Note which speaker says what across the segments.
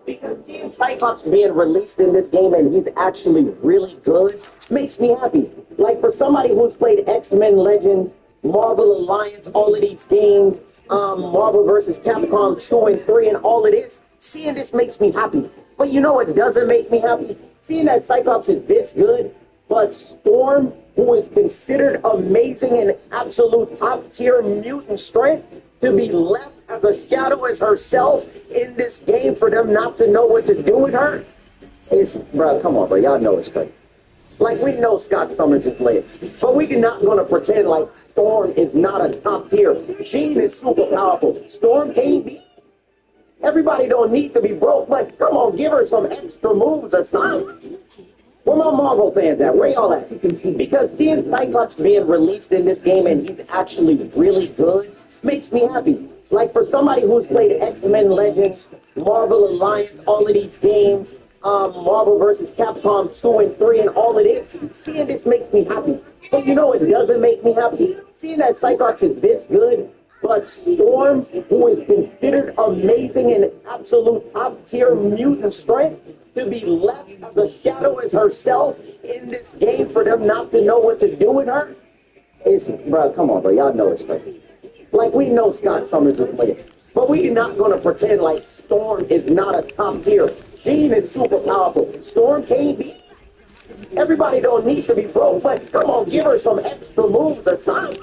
Speaker 1: Because seeing Cyclops being released in this game and he's actually really good makes me happy. Like for somebody who's played X-Men Legends, Marvel Alliance, all of these games, Marvel vs. Capcom 2 and 3 and all of this, seeing this makes me happy. But you know what doesn't make me happy? Seeing that Cyclops is this good, but Storm, who is considered amazing and absolute top-tier mutant strength, to be left as a shadow as herself in this game for them not to know what to do with her? It's, bro, come on, bro. Y'all know it's crazy. Like, we know Scott Summers is lit, but we are not going to pretend like Storm is not a top tier. Jean is super powerful. Storm can't be. Everybody don't need to be broke, but come on, give her some extra moves or something. Where my Marvel fans at? Where y'all at? Because seeing Cyclops being released in this game and he's actually really good makes me happy. Like for somebody who's played X-Men Legends, Marvel Alliance, all of these games, Marvel vs. Capcom 2 and 3 and all of this, seeing this makes me happy. But you know what doesn't make me happy? Seeing that Cyclops is this good, but Storm, who is considered amazing and absolute top-tier mutant strength, to be left as a shadow as herself in this game for them not to know what to do with her? It's, bro, come on, bro. Y'all know it's crazy. Like, we know Scott Summers is lit, but we are not going to pretend like Storm is not a top tier. Jean is super powerful. Storm can't be. Everybody don't need to be broke, but come on, give her some extra moves or something.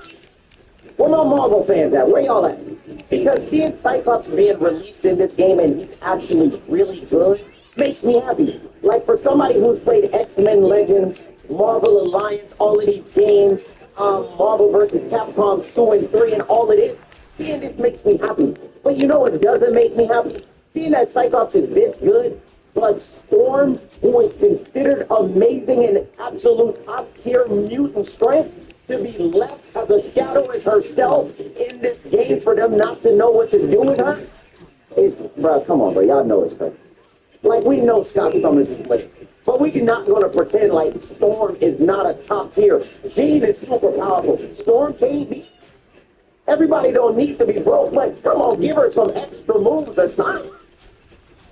Speaker 1: Where my Marvel fans at? Where y'all at? Because seeing Cyclops being released in this game and he's actually really good makes me happy. Like for somebody who's played X-Men Legends, Marvel Alliance, all of these games, Marvel vs. Capcom 2 and 3 and all of this, seeing this makes me happy. But you know what doesn't make me happy? Seeing that Cyclops is this good, but Storm, who is considered amazing and absolute top-tier mutant strength, to be left as a shadow as herself in this game for them not to know what to do with her? It's, bro, come on, bro. Y'all know it's crazy. Like, we know Scott Summers is lit, but we are not going to pretend like Storm is not a top tier. Jean is super powerful. Storm can't be. Everybody don't need to be broke, but come on, give her some extra moves or something.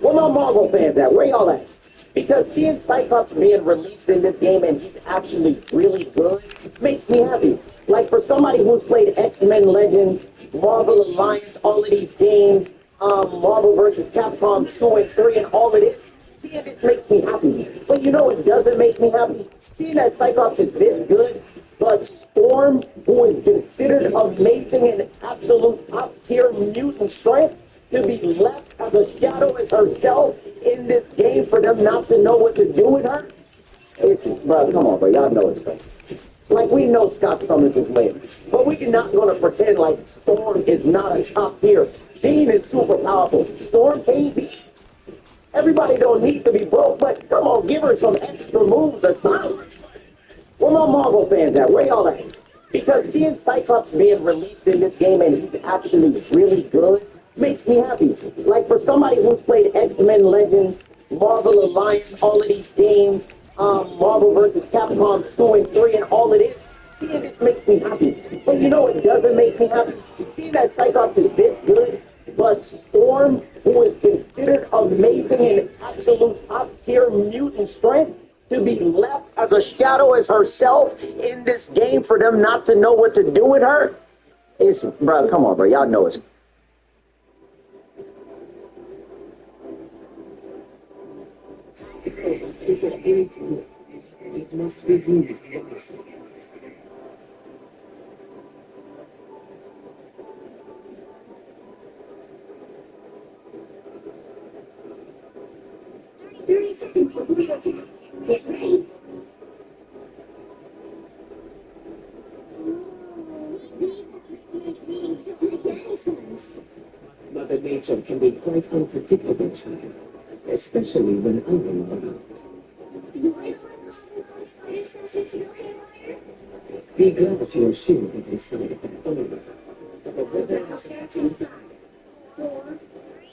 Speaker 1: Where my Marvel fans at? Where y'all at? Because seeing Cyclops being released in this game and he's actually really good makes me happy. Like for somebody who's played X-Men Legends, Marvel Alliance, all of these games, Marvel vs. Capcom 2 and 3 and all of this, seeing this makes me happy. But you know what doesn't make me happy? Seeing that Cyclops is this good, but Storm, who is considered amazing and absolute top-tier mutant strength, to be left as a shadow as herself in this game for them not to know what to do with her? It's, bro, come on, bro. Y'all know it's crazy. Like, we know Scott Summers is lit, but we are not going to pretend like Storm is not a top tier. Jean is super powerful. Storm can't be. Everybody don't need to be broke, but come on, give her some extra moves or something. Where my Marvel fans at? Where y'all at? Because seeing Cyclops being released in this game and he's actually really good makes me happy. Like for somebody who's played X-Men Legends, Marvel Alliance, all of these games, Marvel vs. Capcom 2 and 3 and all of this, seeing this makes me happy. But you know what doesn't make me happy? Seeing that Cyclops is this good, but Storm, who is considered amazing and absolute top-tier mutant strength, to be left as a shadow as herself in this game for them not to know what to do with her? It's, bro, come on, bro. Y'all know it's...
Speaker 2: It must be used.
Speaker 3: Seconds for realty. Get ready.
Speaker 2: Mother Nature can be quite unpredictable, child, especially when I'm around. Be glad that you're sure that inside of that owner. But the weather has 4, 3,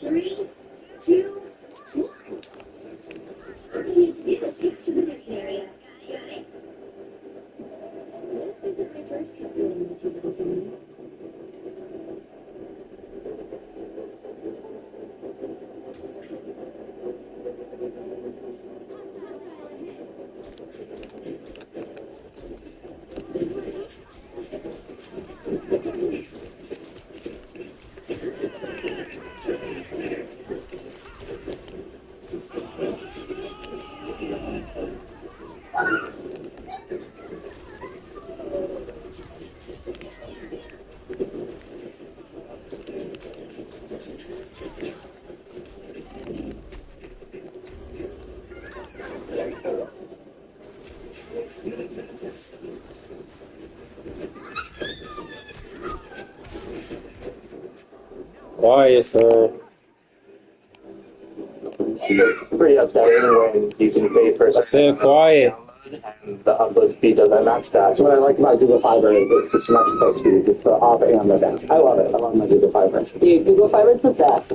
Speaker 3: 3, 2, 1. All you need to do is get to the mission area. Got it? This isn't my first trip going into the zone.
Speaker 4: Quiet, sir.
Speaker 5: It's pretty upsetting when you can pay for
Speaker 4: I said quiet.
Speaker 5: and the upload speed doesn't match that.
Speaker 1: That's what I like about Google Fiber is it's the symmetrical speeds. It's the up and the down. I love it. I love my Google Fiber. Dude, Google Fiber is the best.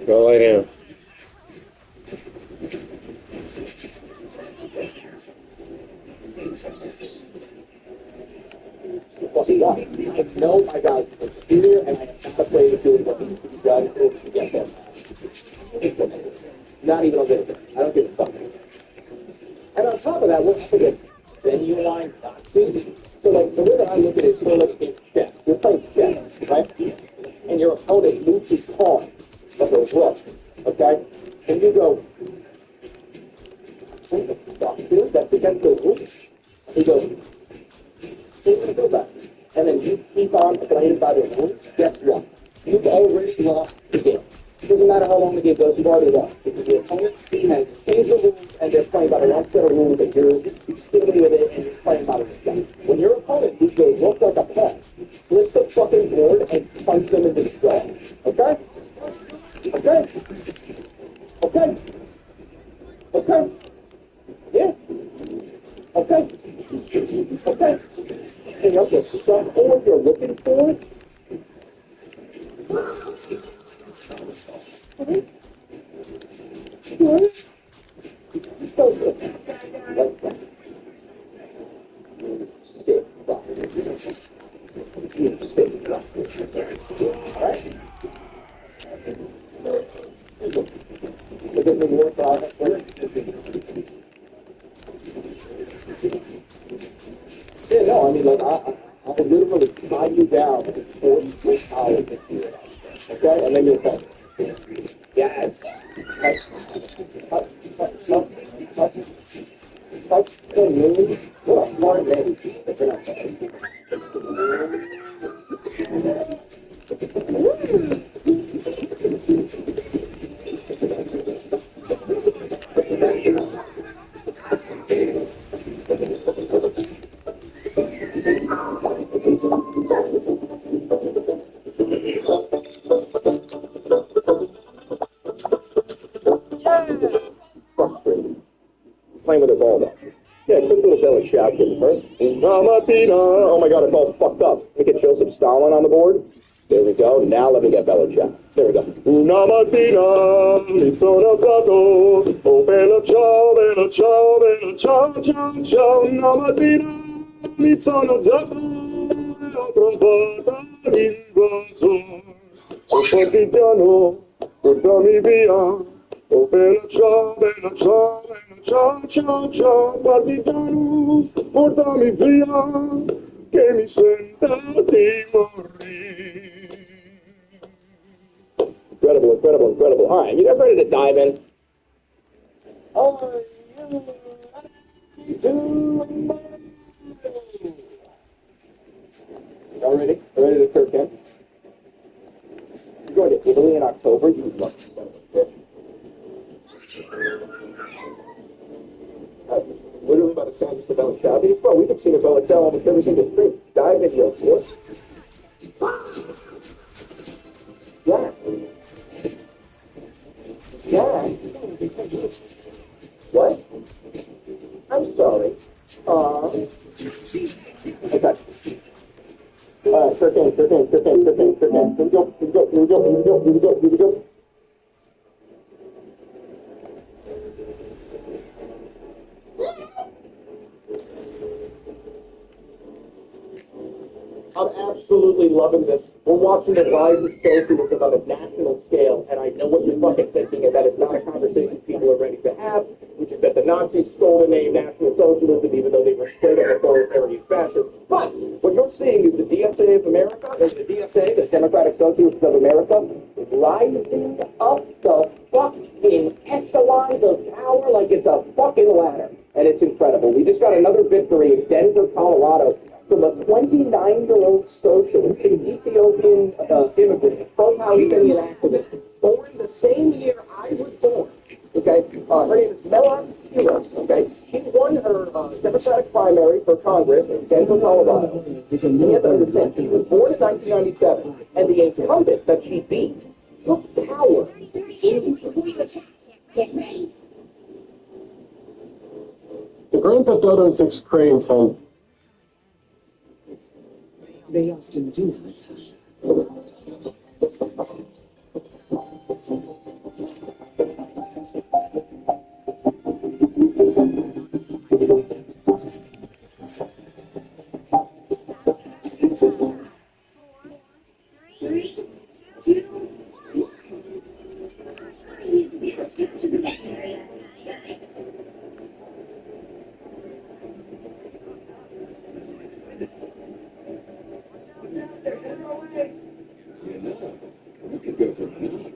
Speaker 4: Go lay down.
Speaker 1: See, I know my guy's a computer and I am not afraid of doing what needs to be done to get them. Not even a little bit. I don't give a fuck. And on top of that, we're up against venue line Nazis. So like the way that I look at it is sort of like a game of chess. You're playing chess, right? And your opponent moves his pawn like a rook, okay? And you go, what the fuck, dude? That's against the rules. He goes, you're going to do that. And then you keep on playing by the rules, guess what? You've already lost the game. It doesn't matter how long the game goes, you've already lost. Because the opponent has changed the rules and they're playing by the wrong set of rules and you're sticking with it and you're playing by the rules. When your opponent moves goes look like a pawn, flip the fucking board and punch them into the skull. Okay? Okay? Okay? Okay? Yeah? Okay? Okay? Anything else that's stuff or you're looking for? So good. Like that. Sit back. You sit back. Alright? Look at the war product. Yeah, no, I mean, like, I literally tie you down for 43 hours this year. Okay? And then you'll come. Yes. Touch the moon. What a smart name. Frustrating. Playing with a ball though. Yeah, quick little belly shout in first. Oh my god, it's all fucked up. Let me get Joseph Stalin on the board. There we go. Now let me get Belichick. There we go. Una mattina mi sono alzato. Oh, bella ciao, bella ciao, bella ciao, ciao, ciao. Una mattina mi sono alzato e ho trovato l'invasor. Oh, partigiano, portami via. Oh, bella ciao, bella ciao, bella ciao, ciao, ciao. Partigiano, portami via, che mi sento di morire. Incredible, incredible, incredible. All right, you guys ready to dive in? Are you ready to... Y'all ready? Ready to Kirk in? You're going to Italy in October? You lucky son of a bitch. Literally about to sound just about Chavez. Bro, we've been seeing about Belichick almost every single stream. Dive in, yo, boy. we go, here we go, here we go, here we go, here we go, here we go. I'm absolutely loving this. We're watching the rise of socialism on a national scale, and I know what you're fucking thinking, and that is not a conversation people are ready to have, which is that the Nazis stole the name National Socialism, even though they were straight up authoritarian fascists. But what you're seeing is the DSA of America, or the DSA, the Democratic Socialists of America, rising up the fucking echelons of power like it's a fucking ladder. And it's incredible. We just got another victory in Denver, Colorado, from a 29-year-old socialist, an Ethiopian immigrant, pro-Palestinian activist, born the same year I was born. Okay, her name is Melan Heroes. Okay, she won her Democratic primary for Congress in Denver, Colorado. And you have to understand, she was born in 1997, and the incumbent that she beat took power in
Speaker 6: The Grand Theft Auto 6 cranes has
Speaker 2: They often do that.
Speaker 3: Three, two, one. I need to get to the mission area.
Speaker 2: We could go for an hour.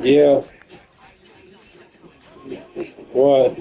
Speaker 4: Yeah. What?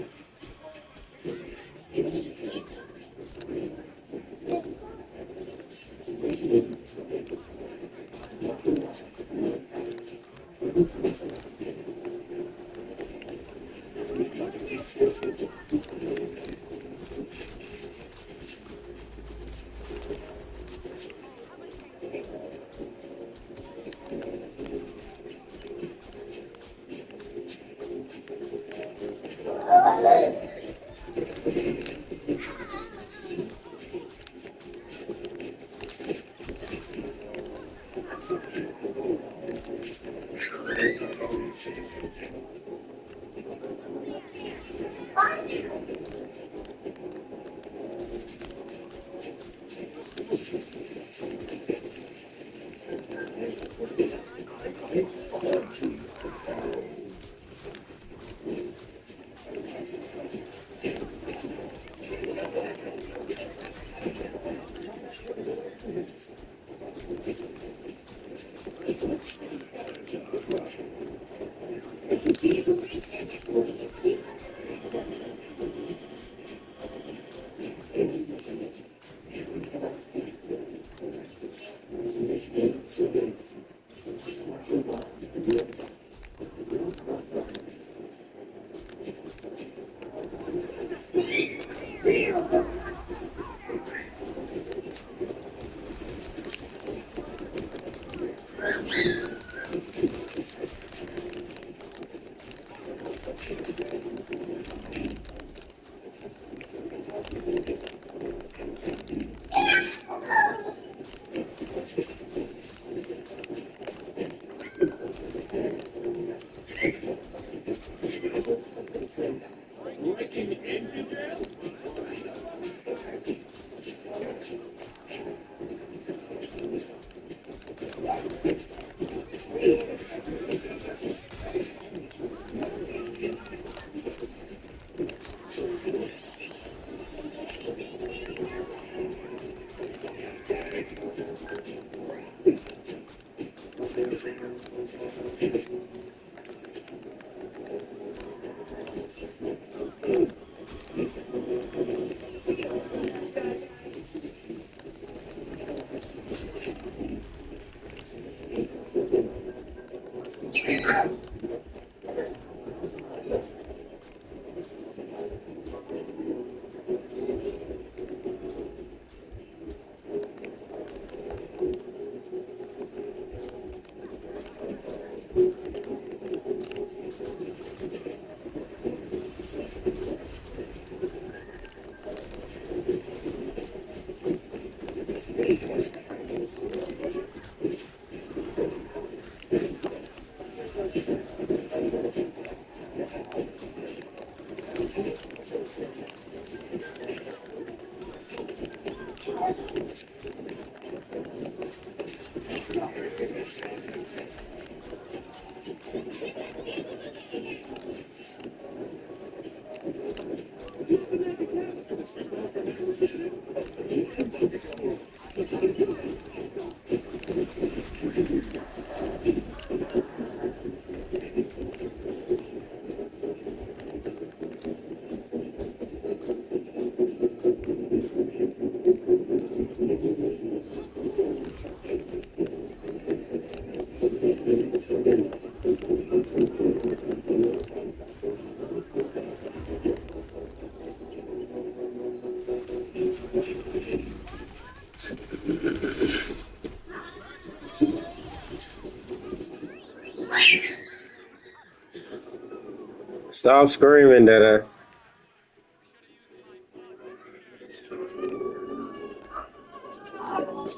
Speaker 4: Stop screaming, Dada.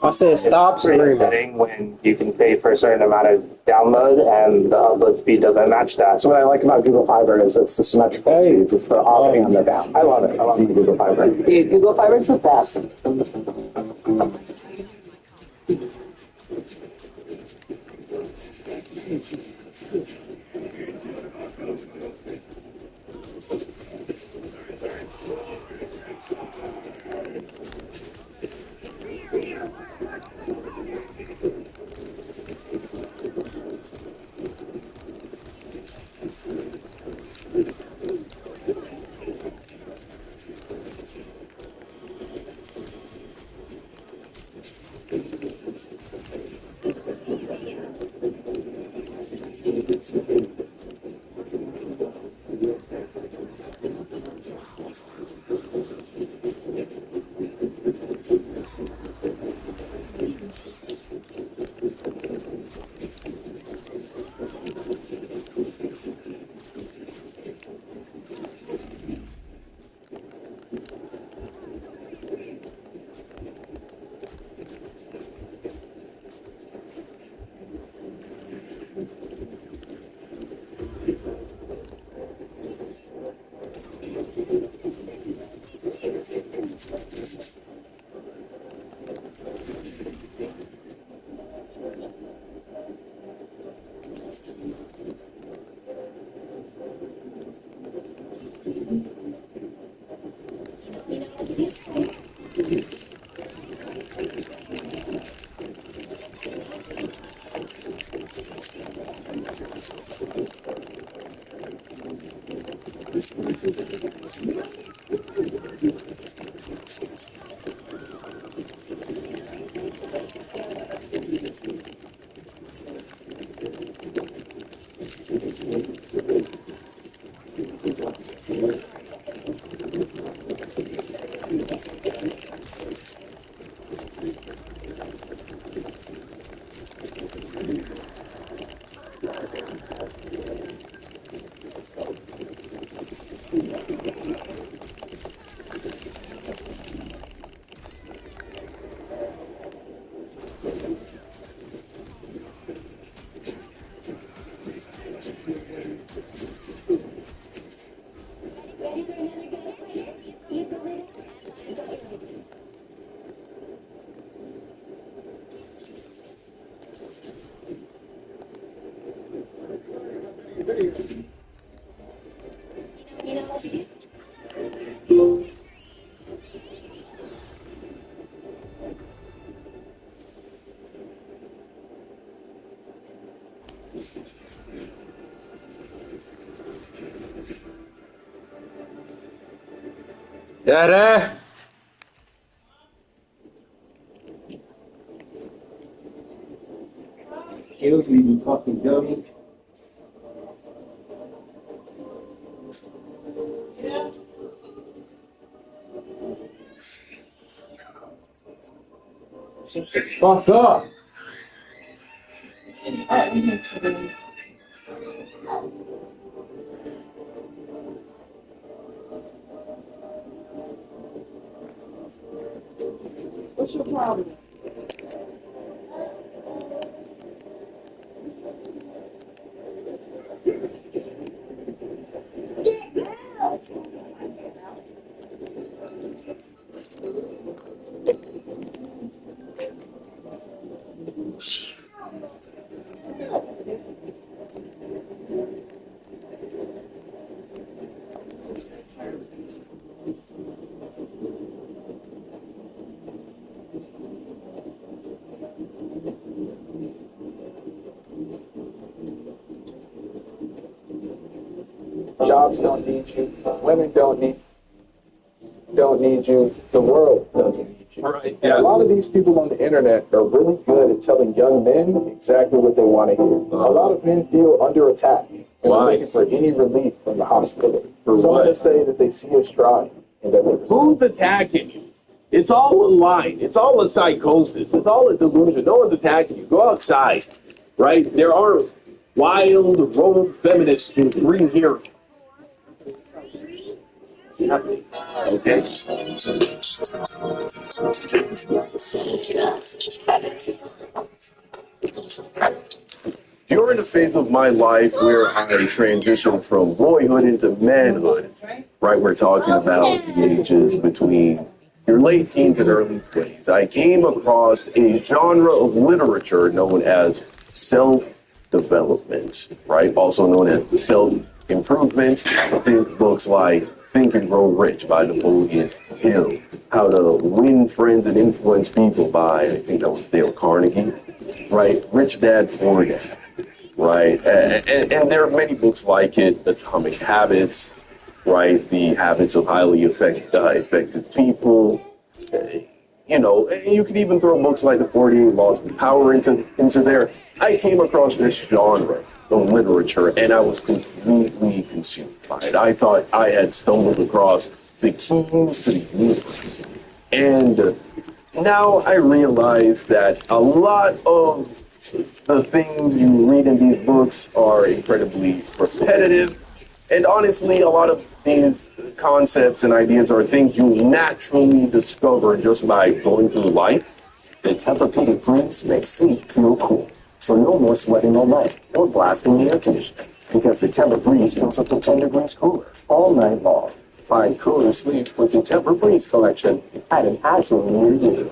Speaker 4: I said stop
Speaker 5: Pretty
Speaker 4: screaming.
Speaker 5: upsetting when you can pay for a certain amount of download and the upload speed doesn't match that.
Speaker 6: So what I like about Google Fiber is it's the symmetrical speeds. It's the up and the down. I love it. I love Google Fiber.
Speaker 7: Dude, Google Fiber is the best.
Speaker 4: Dada.
Speaker 2: Kills me, you fucking dummy. Fuck up!
Speaker 7: What's your problem?
Speaker 6: Jobs don't need you. Women don't need you. The world doesn't need you.
Speaker 4: Right.
Speaker 6: And a lot of these people on the internet are really good at telling young men exactly what they want to hear. A lot of men feel under attack and
Speaker 4: Why?
Speaker 6: are looking for any relief from the hostility.
Speaker 4: For
Speaker 6: Some
Speaker 4: what?
Speaker 6: of us say that they see us trying and that they
Speaker 8: Who's attacking you? It's all a lie. It's all a psychosis. It's all a delusion. No one's attacking you. Go outside, right? There are wild, rogue feminists who bring here. Okay.
Speaker 9: You're in a phase of my life where I transitioned from boyhood into manhood, right? We're talking about the ages between your late teens and early 20s. I came across a genre of literature known as self-development, right? Also known as self-improvement. Think books like Think and Grow Rich by Napoleon Hill, How to Win Friends and Influence People by, I think that was Dale Carnegie, right? Rich Dad, Poor Dad. Right, and there are many books like it, Atomic Habits, right, The Habits of Highly Effective People, you know, and you could even throw books like The 48 Laws of Power into there. I came across this genre of literature, and I was completely consumed by it. I thought I had stumbled across the keys to the universe, and now I realize that a lot of the things you read in these books are incredibly repetitive. And honestly, a lot of these concepts and ideas are things you naturally discover just by going through life.
Speaker 10: The Tempur-Pedic breeze makes sleep feel cool. So no more sweating all night or blasting the air conditioner. Because the Tempur breeze feels up to 10 degrees cooler all night long. Find cooler sleep with the Tempur breeze collection at an Azure near you.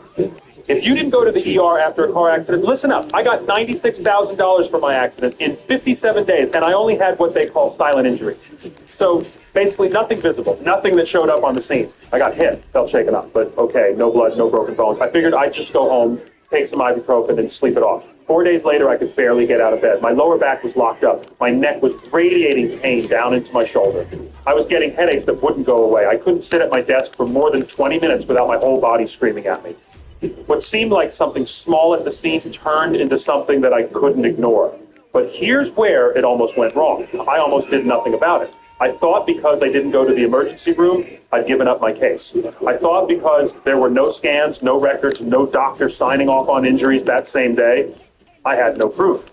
Speaker 11: If you didn't go to the ER after a car accident, listen up. I got $96,000 for my accident in 57 days, and I only had what they call silent injury. So basically nothing visible, nothing that showed up on the scene. I got hit, felt shaken up, but okay, no blood, no broken bones. I figured I'd just go home, take some ibuprofen, and sleep it off. 4 days later, I could barely get out of bed. My lower back was locked up. My neck was radiating pain down into my shoulder. I was getting headaches that wouldn't go away. I couldn't sit at my desk for more than 20 minutes without my whole body screaming at me. What seemed like something small at the scene turned into something that I couldn't ignore. But here's where it almost went wrong. I almost did nothing about it. I thought because I didn't go to the emergency room, I'd given up my case. I thought because there were no scans, no records, no doctor signing off on injuries that same day, I had no proof.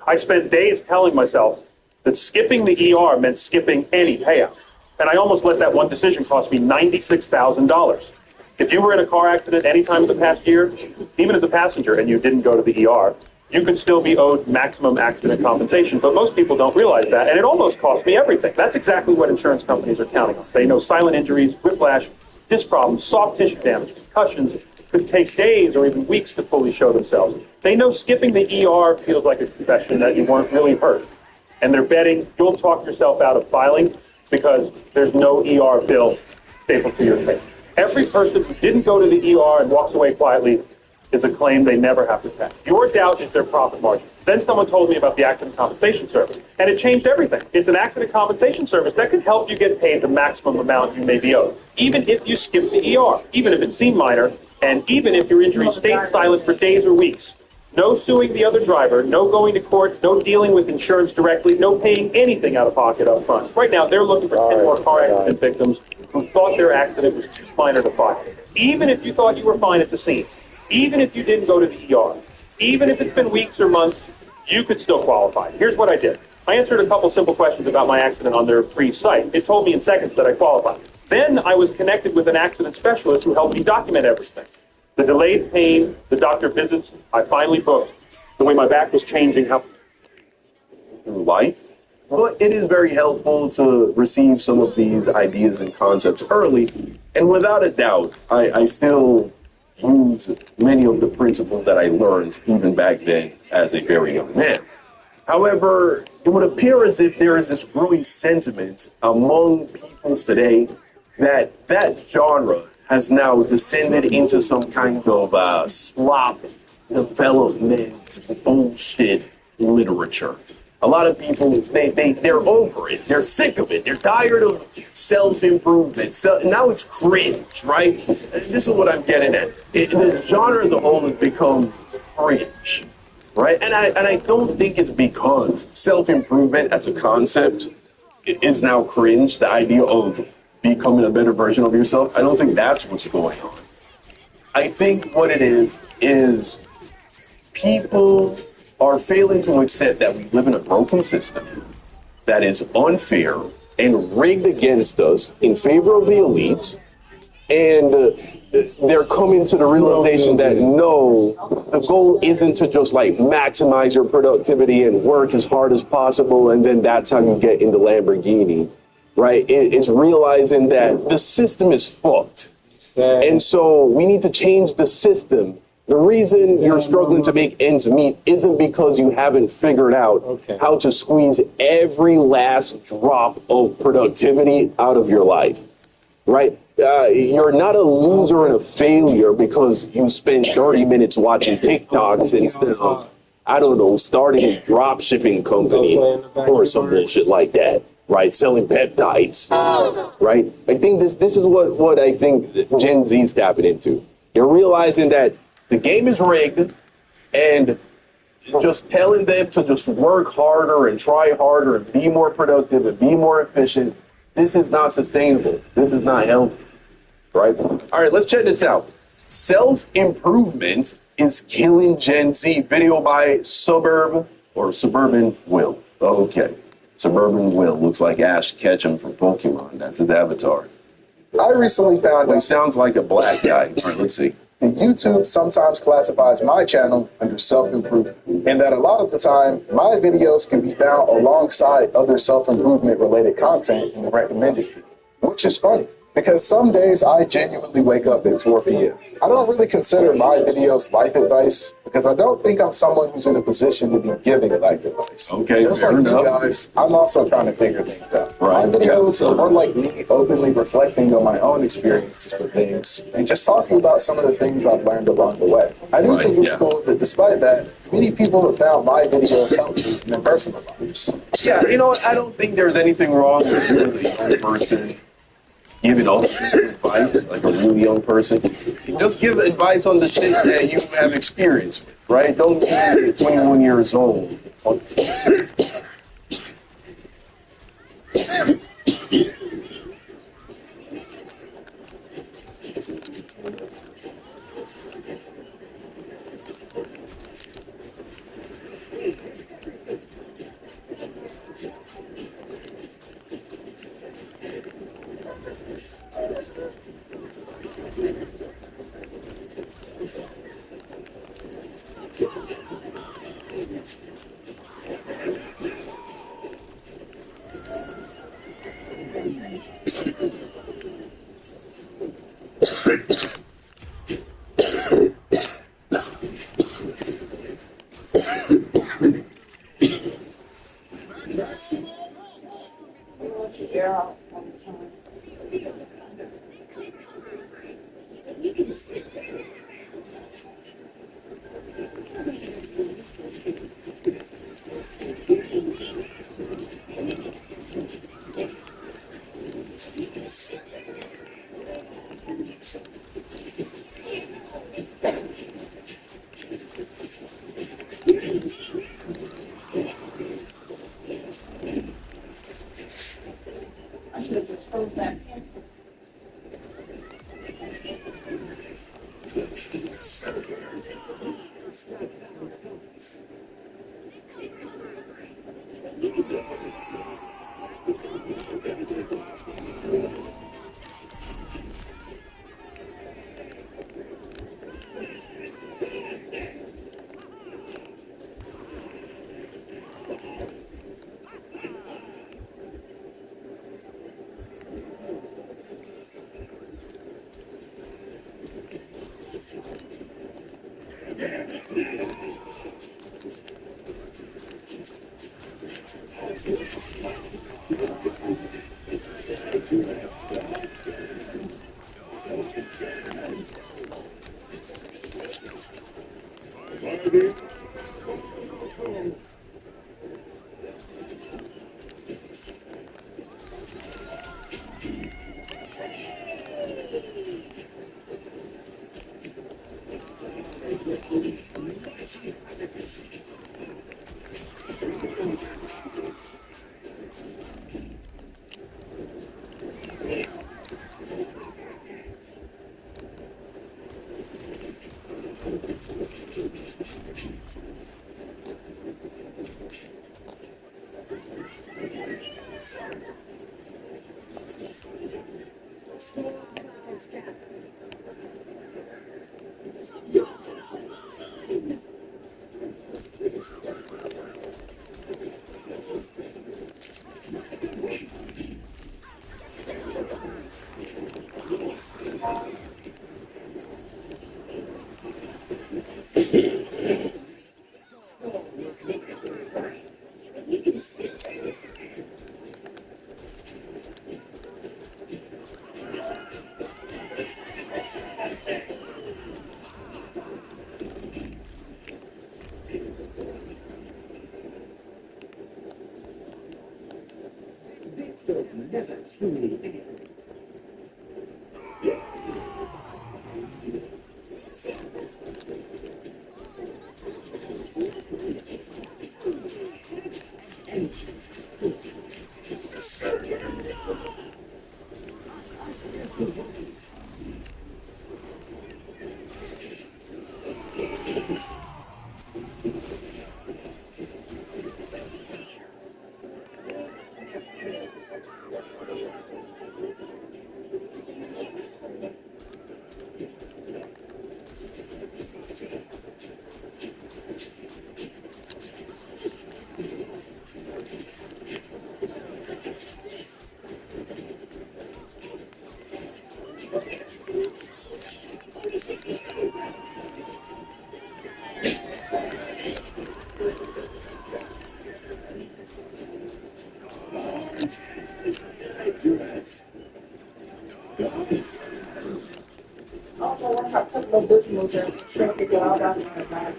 Speaker 11: I spent days telling myself that skipping the ER meant skipping any payout. And I almost let that one decision cost me $96,000. If you were in a car accident any time in the past year, even as a passenger, and you didn't go to the ER, you could still be owed maximum accident compensation. But most people don't realize that, and it almost cost me everything. That's exactly what insurance companies are counting on. They know silent injuries, whiplash, disc problems, soft tissue damage, concussions could take days or even weeks to fully show themselves. They know skipping the ER feels like a confession that you weren't really hurt. And they're betting you'll talk yourself out of filing because there's no ER bill stapled to your case. Every person who didn't go to the ER and walks away quietly is a claim they never have to pay. Your doubt is their profit margin. Then someone told me about the accident compensation service, and it changed everything. It's an accident compensation service that can help you get paid the maximum amount you may be owed, even if you skip the ER, even if it seemed minor, and even if your injury stayed silent for days or weeks. No suing the other driver, no going to court, no dealing with insurance directly, no paying anything out of pocket up front. Right now, they're looking for 10 more car accident victims who thought their accident was too minor to file. Even if you thought you were fine at the scene, even if you didn't go to the ER, even if it's been weeks or months, you could still qualify. Here's what I did. I answered a couple simple questions about my accident on their free site. It told me in seconds that I qualified. Then I was connected with an accident specialist who helped me document everything. The delayed pain, the doctor visits, I finally booked. The way my back was changing, how
Speaker 9: through life. But it is very helpful to receive some of these ideas and concepts early. And without a doubt, I still use many of the principles that I learned even back then as a very young man. However, it would appear as if there is this growing sentiment among peoples today that that genre has now descended into some kind of slop development bullshit literature. A lot of people, they're over it. They're sick of it. They're tired of self-improvement. So now it's cringe, right? This is what I'm getting at. The genre as a whole has become cringe, right? And I don't think it's because self-improvement as a concept is now cringe, the idea of becoming a better version of yourself. I don't think that's what's going on. I think what it is people are failing to accept that we live in a broken system that is unfair and rigged against us in favor of the elites, and they're coming to the realization that no, the goal isn't to just like maximize your productivity and work as hard as possible, and then that's how you get in the Lamborghini. Right? It's realizing that the system is fucked. And so we need to change the system. The reason you're struggling to make ends meet isn't because you haven't figured out how to squeeze every last drop of productivity out of your life. Right? You're not a loser and a failure because you spend 30 minutes watching TikToks instead of, I don't know, starting a drop shipping company or some bullshit like that. Right, selling peptides, right? I think this is what I think Gen Z is tapping into. They're realizing that the game is rigged, and just telling them to just work harder and try harder and be more productive and be more efficient, this is not sustainable. This is not healthy, right? All right, let's check this out. Self-improvement is killing Gen Z. Video by Suburban Will. Okay. Suburban Will looks like Ash Ketchum from Pokemon. That's his avatar.
Speaker 6: I recently found
Speaker 9: He sounds like a black guy. All right, let's see.
Speaker 6: that YouTube sometimes classifies my channel under self-improvement, and that a lot of the time, my videos can be found alongside other self-improvement related content in the recommended feed, which is funny, because some days I genuinely wake up at 4 p.m. I don't really consider my videos life advice, because I don't think I'm someone who's in a position to be giving life advice.
Speaker 9: Okay,
Speaker 6: just
Speaker 9: fair
Speaker 6: like
Speaker 9: enough.
Speaker 6: you guys, I'm also trying to figure things out.
Speaker 9: Right.
Speaker 6: My videos are more like me openly reflecting on my own experiences with things and just talking about some of the things I've learned along the way. I do think it's cool that despite that, many people have found my videos helpful in their personal lives.
Speaker 9: Yeah, you know what? I don't think there's anything wrong with you as a young person giving all advice, like a really young person. Just give advice on the shit that you have experience with, right? Don't be 21 years old
Speaker 7: Air out all the time. I should have just frozen that pan.
Speaker 2: Never truly ends.
Speaker 7: I took no business and trying to figure out that's my bad.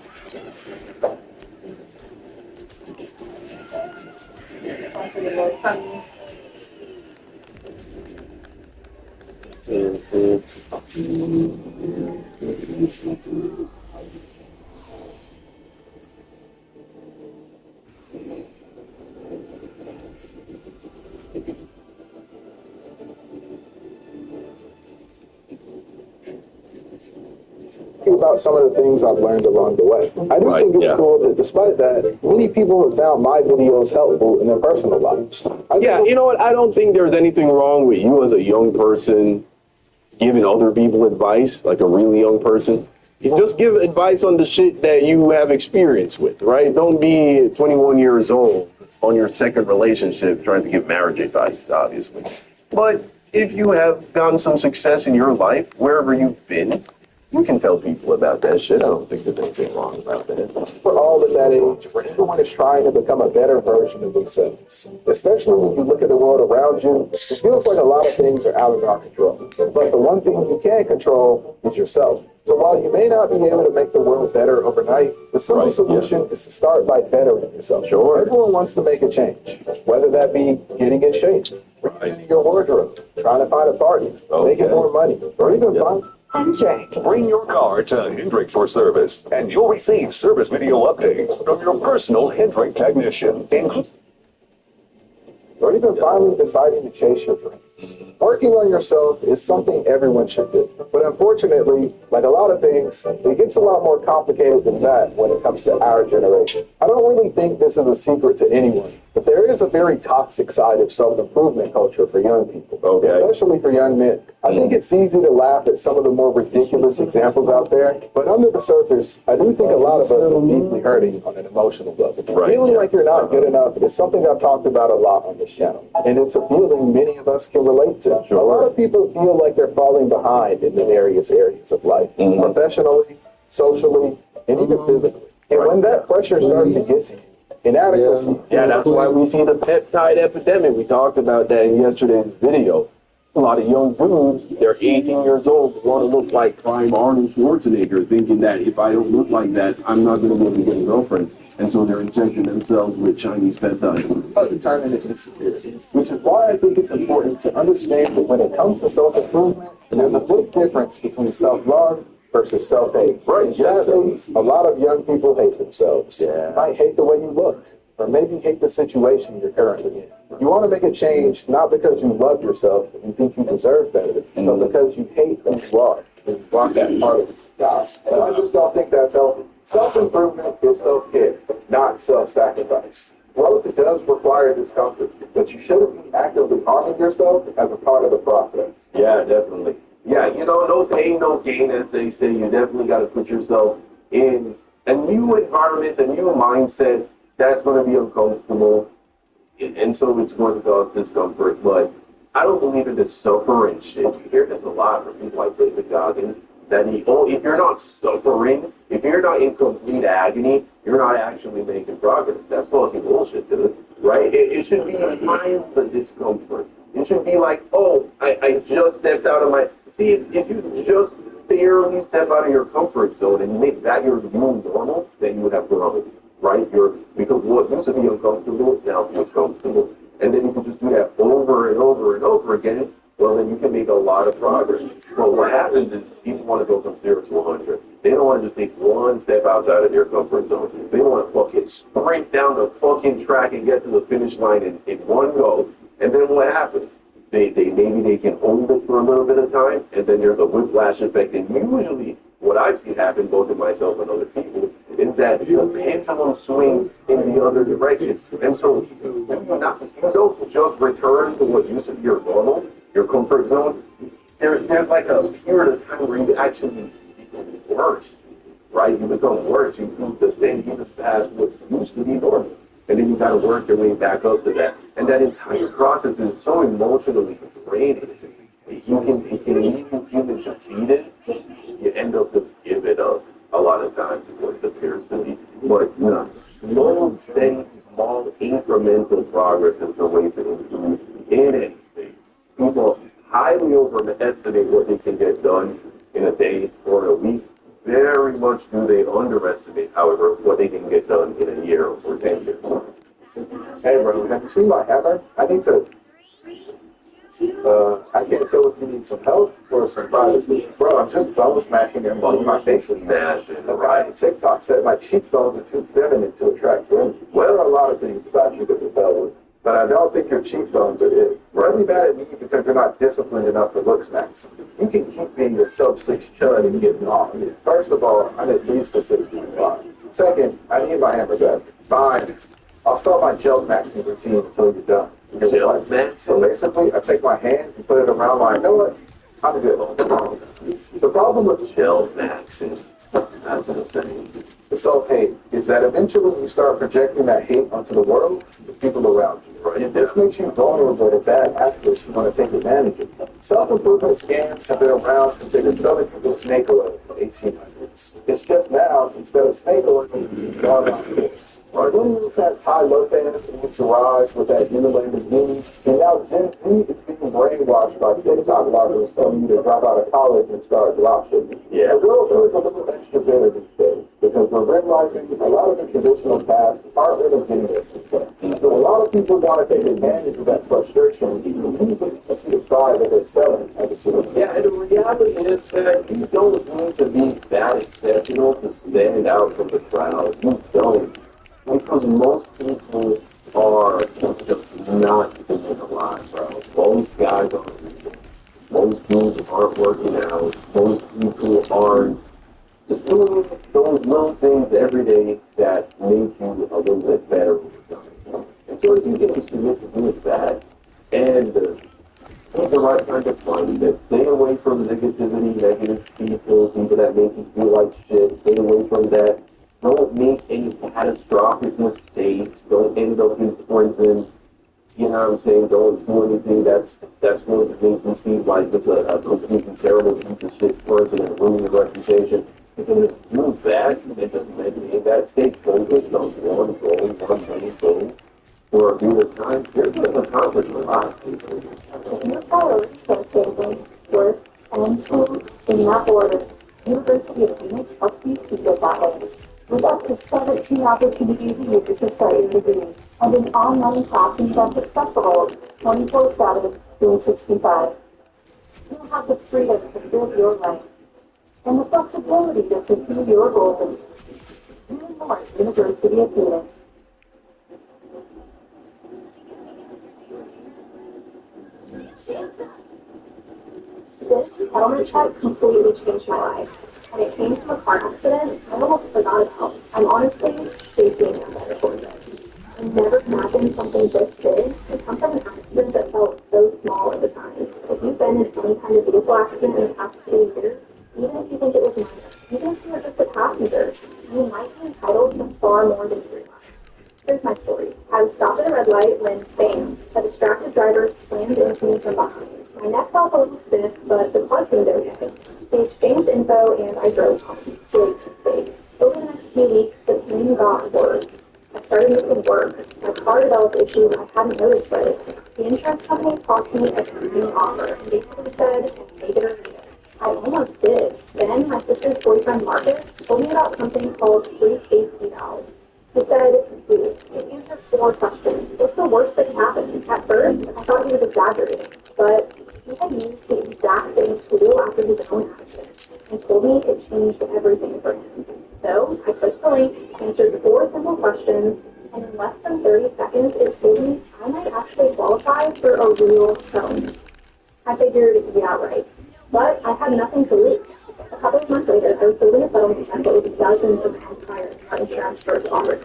Speaker 7: I'll take a little time.
Speaker 6: about some of the things I've learned along the way. I do think it's cool that despite that, many people have found my videos helpful in their personal lives.
Speaker 9: Yeah, you know what? I don't think there's anything wrong with you as a young person giving other people advice, like a really young person. You just give advice on the shit that you have experience with, right? Don't be 21 years old on your second relationship trying to give marriage advice, obviously. But if you have gotten some success in your life, wherever you've been, you can tell people about that shit. I don't think there's anything wrong about that.
Speaker 6: We're all at that age where everyone is trying to become a better version of themselves. Especially when you look at the world around you, it feels like a lot of things are out of our control. But the one thing you can control is yourself. So while you may not be able to make the world better overnight, the simple solution is to start by bettering yourself.
Speaker 9: Sure.
Speaker 6: Everyone wants to make a change, whether that be getting in shape, redoing your wardrobe, trying to find a partner, making more money, or even
Speaker 12: Hendrick. Bring your car to Hendrick for service, and you'll receive service video updates from your personal Hendrick technician.
Speaker 6: Or even finally deciding to chase your dreams. Working on yourself is something everyone should do. But unfortunately, like a lot of things, it gets a lot more complicated than that when it comes to our generation. I don't really think this is a secret to anyone, but there is a very toxic side of self-improvement culture for young people, especially for young men. I think it's easy to laugh at some of the more ridiculous examples out there, but under the surface, I do think a lot of us are deeply hurting on an emotional level. Feeling like you're not good enough is something I've talked about a lot on this channel, and it's a feeling many of us can relate to. A lot of people feel like they're falling behind in the various areas of life, professionally, socially, and even physically. And when that pressure starts to get to you, inadequacy.
Speaker 9: Yeah, that's why we see the peptide epidemic. We talked about that in yesterday's video. A lot of young dudes, they're 18 years old, want to look like prime Arnold Schwarzenegger, thinking that if I don't look like that, I'm not going to be able to get a girlfriend. And so they're injecting themselves with Chinese peptides.
Speaker 6: Turn into insecurity, which is why I think it's important to understand that when it comes to self-improvement, there's a big difference between self-love versus self-hate. Right. Sadly, a lot of young people hate themselves. You might hate the way you look, or maybe hate the situation you're currently in. You want to make a change not because you love yourself and you think you deserve better, but because you hate who you are and you want that part of God. And I just don't think that's healthy. Self-improvement is self-care, not self-sacrifice. Growth does require discomfort, but you shouldn't be actively harming yourself as a part of the process.
Speaker 9: Yeah, definitely. Yeah, you know, no pain, no gain, as they say. You definitely got to put yourself in a new environment, a new mindset that's going to be uncomfortable, and so it's going to cause discomfort. But I don't believe in this suffering shit. You hear this a lot from people like David Goggins, that if you're not suffering, if you're not in complete agony, you're not actually making progress. That's fucking bullshit, dude. Right? It should be mild the discomfort. It should be like, oh, I just stepped out of my... See, if you just barely step out of your comfort zone and make that your new normal, then you would have grown, right? Because what used to be uncomfortable now feels comfortable. And then you can just do that over and over and over again. Well, then you can make a lot of progress. But what happens is people want to go from 0 to 100. They don't want to just take one step outside of their comfort zone. They want to fucking sprint down the fucking track and get to the finish line in one go. And then what happens? Maybe they can hold it for a little bit of time, and then there's a whiplash effect. And usually, what I've seen happen, both in myself and other people, is that the pendulum swings in the other direction. And so you don't just return to what used to be your normal, your comfort zone. There's like a period of time where you actually become worse, right? You become worse. You do the same thing as what used to be normal. And then you got to work your way back up to that. And that entire process is so emotionally draining. It can leave you feeling defeated. You end up just giving up a lot of times, what it appears to be. But slow, steady, small, incremental progress is the way to improve in anything. People highly overestimate what they can get done in a day or in a week. Very much do they underestimate, however, what they can get done in a year or 10 years.
Speaker 6: Hey, bro, have you seen my hammer? I need to... I can't tell if you need some help or some privacy. Bro, I'm just bone smashing and blowing my face with smashing. The guy on TikTok said my cheekbones are too feminine to attract women. Well, there are a lot of things about you that rebel with. but I don't think your cheekbones are it. You're only mad at me because you're not disciplined enough for looks, Max. You can keep being the sub-6 chud and getting off. First of all, I'm at least a 6'5". Second, I need my hammer back. Fine. I'll start my gel maxing routine until you're done. Gel max? So basically, I take my hand and put it around my, you know what? I'm good. The problem with gel maxing, that's insane. So, hey, is that eventually you start projecting that hate onto the world, the people around you, right? And this makes you vulnerable to bad actors who want to take advantage of you. Self-improvement scams have been around since they were selling people snake oil in the 1800s. It's just now, instead of snake oil, it's gone on course. Our millennials had Ty Lopez in his garage with that Unilever jeans, and now Gen Z is being brainwashed by TikTok bloggers telling you to drop out of college and start dropshipping. Yeah. The world is a little extra bitter these days because we're realizing a lot of the traditional paths aren't really getting us. So a lot of people want to take advantage of that frustration and use it to see the product that they're selling at the store.
Speaker 9: Yeah, and the reality is that you don't need to be that exceptional to stand out from the crowd. You don't. Because most people are just not doing a lot, bro. Most guys aren't. Most dudes aren't working out. Most people aren't just doing those little things every day that make you a little bit better. And so if you get used to doing that and take the right kind of fun, that stay away from negativity, negative people that make you feel like shit, stay away from that. Don't make any catastrophic mistakes. Don't end up in prison. You know what I'm saying? Don't do anything that's going to make you seem like it's a completely terrible piece of shit person and ruin your reputation. If you just do that, it doesn't make any of that. Stay focused on one goal, one main goal for a period of time. You're going to accomplish a lot.
Speaker 3: Your followers start building, work, and school in that order. University of Phoenix helps you keep it that way. With up to 17 opportunities a year to start your degree, and an online classroom that's accessible 24/7, 365. You'll have the freedom to build your life, and the flexibility to pursue your goals. Learn more at University of Phoenix. This helmet check completely changed my life. When it came to a car accident, I almost forgot about it. I'm honestly shaking at that recording. I never imagined something this big to come from an accident that felt so small at the time. If you've been in any kind of vehicle accident in the past 2 years, even if you think it was minor, even if you were just a passenger, you might be entitled to far more than you realize. Here's my story. I was stopped at a red light when, bam, a distracted driver slammed into me from behind. My neck felt a little stiff, but the car seemed okay. We exchanged info and I drove home. Big. Over the next few weeks, the pain got worse. I started missing work. My car developed issues I hadn't noticed right. The insurance company tossed me a tiny offer and basically said, take it or leave it. I almost did. Then my sister's boyfriend Marcus told me about something called free safety valves. He said, dude, just answer 4 questions. What's the worst that can happen? At first, I thought he was exaggerating, but he had used the exact same tool after his own accident and told me it changed everything for him. So I clicked the link, answered 4 simple questions, and in less than 30 seconds, it told me I might actually qualify for a real settlement. I figured, yeah, right. But I had nothing to lose. A couple of months later, I was building a settlement template with dozens of prior car insurance first offers.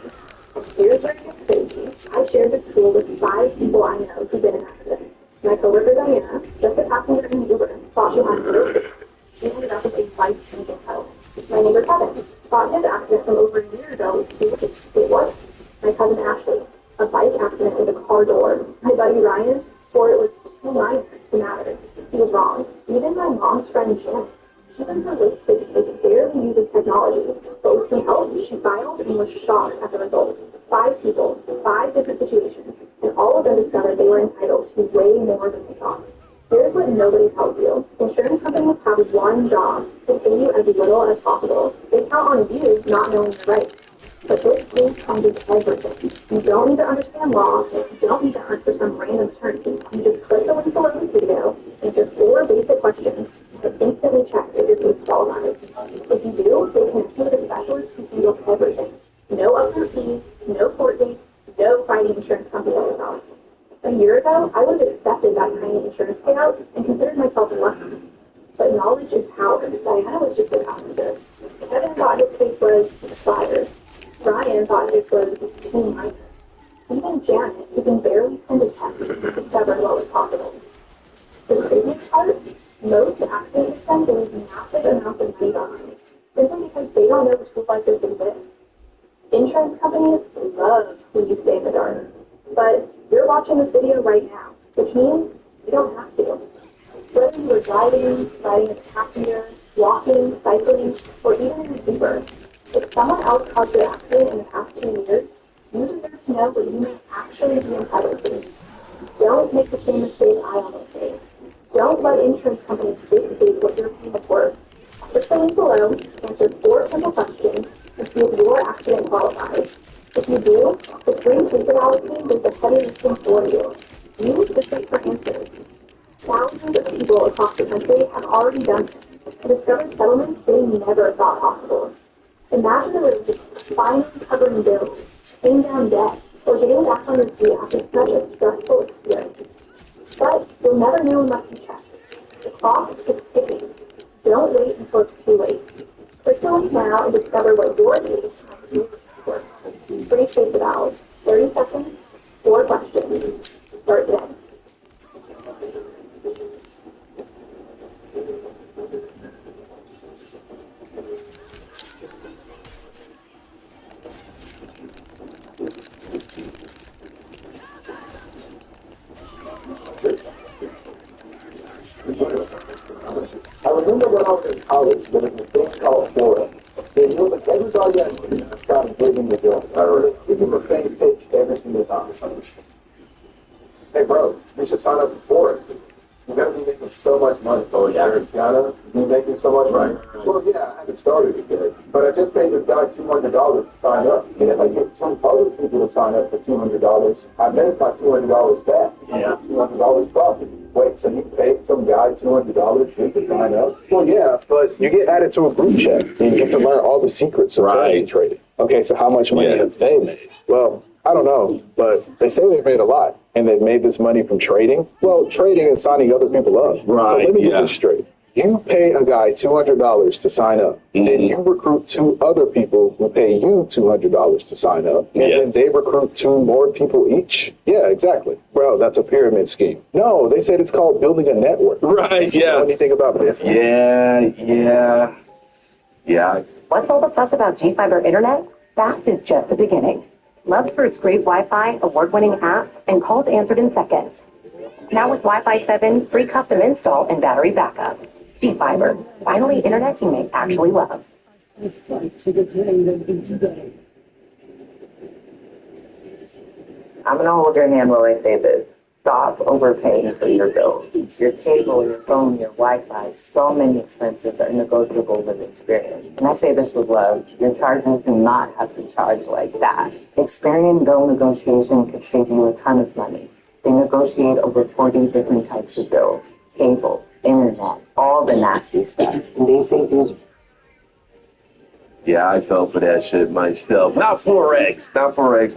Speaker 3: And here's where it gets crazy. I shared this tool with 5 people I know who've been in accidents. My coworker Diana, just a passenger in an Uber, thought she had no. She ended up with a life-changing settlement. My neighbor Kevin thought his accident from over a year ago was 2 weeks. It was. My cousin Ashley, a bike accident with a car door. My buddy Ryan swore it was too minor to matter. He was wrong. Even my mom's friend Jen, she was in her late 60s, barely uses technology, but with some help, she filed and was shocked at the results. 5 people, 5 different situations, and all of them discovered they were entitled to way more than they thought. Here's what nobody tells you. Insurance companies have one job, to pay you as little as possible. They count on you not knowing your rights. But this case changes everything. You don't need to understand law. You don't need to hunt for some random attorney. You just click the link below this video, answer 4 basic questions, and instantly check if your case qualifies. If you do, they connect you with a specialist who handles everything. No upfront fees, no court dates, no fighting insurance companies yourself. A year ago, I would have accepted that tiny insurance payout and considered myself lucky. But knowledge is power. Diana was just a passenger. Kevin thought his case was expired. Ryan thought his was team minor. Even Janet, who can barely send a text, discovered what was possible. The craziest part? Most accident victims lose massive amounts of money behind, simply because they don't know tools like this exist. Insurance companies love when you stay in the dark. But you're watching this video right now, which means you don't have to. Whether you were driving, riding as a passenger, walking, cycling, or even in a Uber, if someone else caused your accident in the past 2 years, you deserve to know what you may actually be entitled to. Don't make the same mistake I almost made. Don't let insurance companies dictate what your claim is worth. Click the link below, answer 4 simple questions, and see if your accident qualifies. If you do, the free paper ballot team does the heavy lifting for you. You just wait for answers. Thousands of people across the country have already done this and discovered settlements they never thought possible. Imagine the relief of finally covering bills, paying down debt, or getting back on your feet after such a stressful experience. But you'll never know unless you check. The clock is ticking. Don't wait until it's too late. Click the link now and discover what your case might be worth. Free space about 30 seconds, 4 questions. Start today.
Speaker 10: I remember when I was in college, there was this thing called Forex. They knew that everybody had to try to get in the deal. They give the same pitch every single time. Hey bro, you should sign up for Forex. You're gonna be making so much money. Oh yeah, you're gonna be making so much money. Well, yeah, I haven't started it yet, but I just paid this guy $200 to sign up. And if I get some other people to sign up for $200, I make my $200 back. Yeah, $200 profit. Wait, so you paid some guy $200 just to sign up? Well, yeah, but you get added to a group chat and you get to learn all the secrets of currency trading. Okay, so how much money have they made? Well, I don't know, but they say they've made a lot, and they've made this money from trading. Well, trading and signing other people up. Right. So let me get this straight. You pay a guy $200 to sign up, and then you recruit 2 other people who pay you $200 to sign up, and then they recruit 2 more people each? Yeah, exactly. Bro, that's a pyramid scheme. No, they said it's called building a network. Right, you know anything about this?
Speaker 9: Yeah.
Speaker 13: What's all the fuss about G-Fiber Internet? Fast is just the beginning. Loved for its great Wi-Fi, award-winning app, and calls answered in seconds. Now with Wi-Fi 7, free custom install, and battery backup. G-Fiber, finally internet you may actually love. I'm gonna hold your hand while I say this. Stop overpaying for your bills. Your cable, your phone, your Wi-Fi, so many expenses are negotiable with experience. And I say this with love. Your charges do not have to charge like that. Experian bill negotiation could save you a ton of money. They negotiate over 40 different types of bills. Cable, internet, all the nasty stuff. And they say things.
Speaker 9: Yeah, I fell for that shit myself. Not Forex,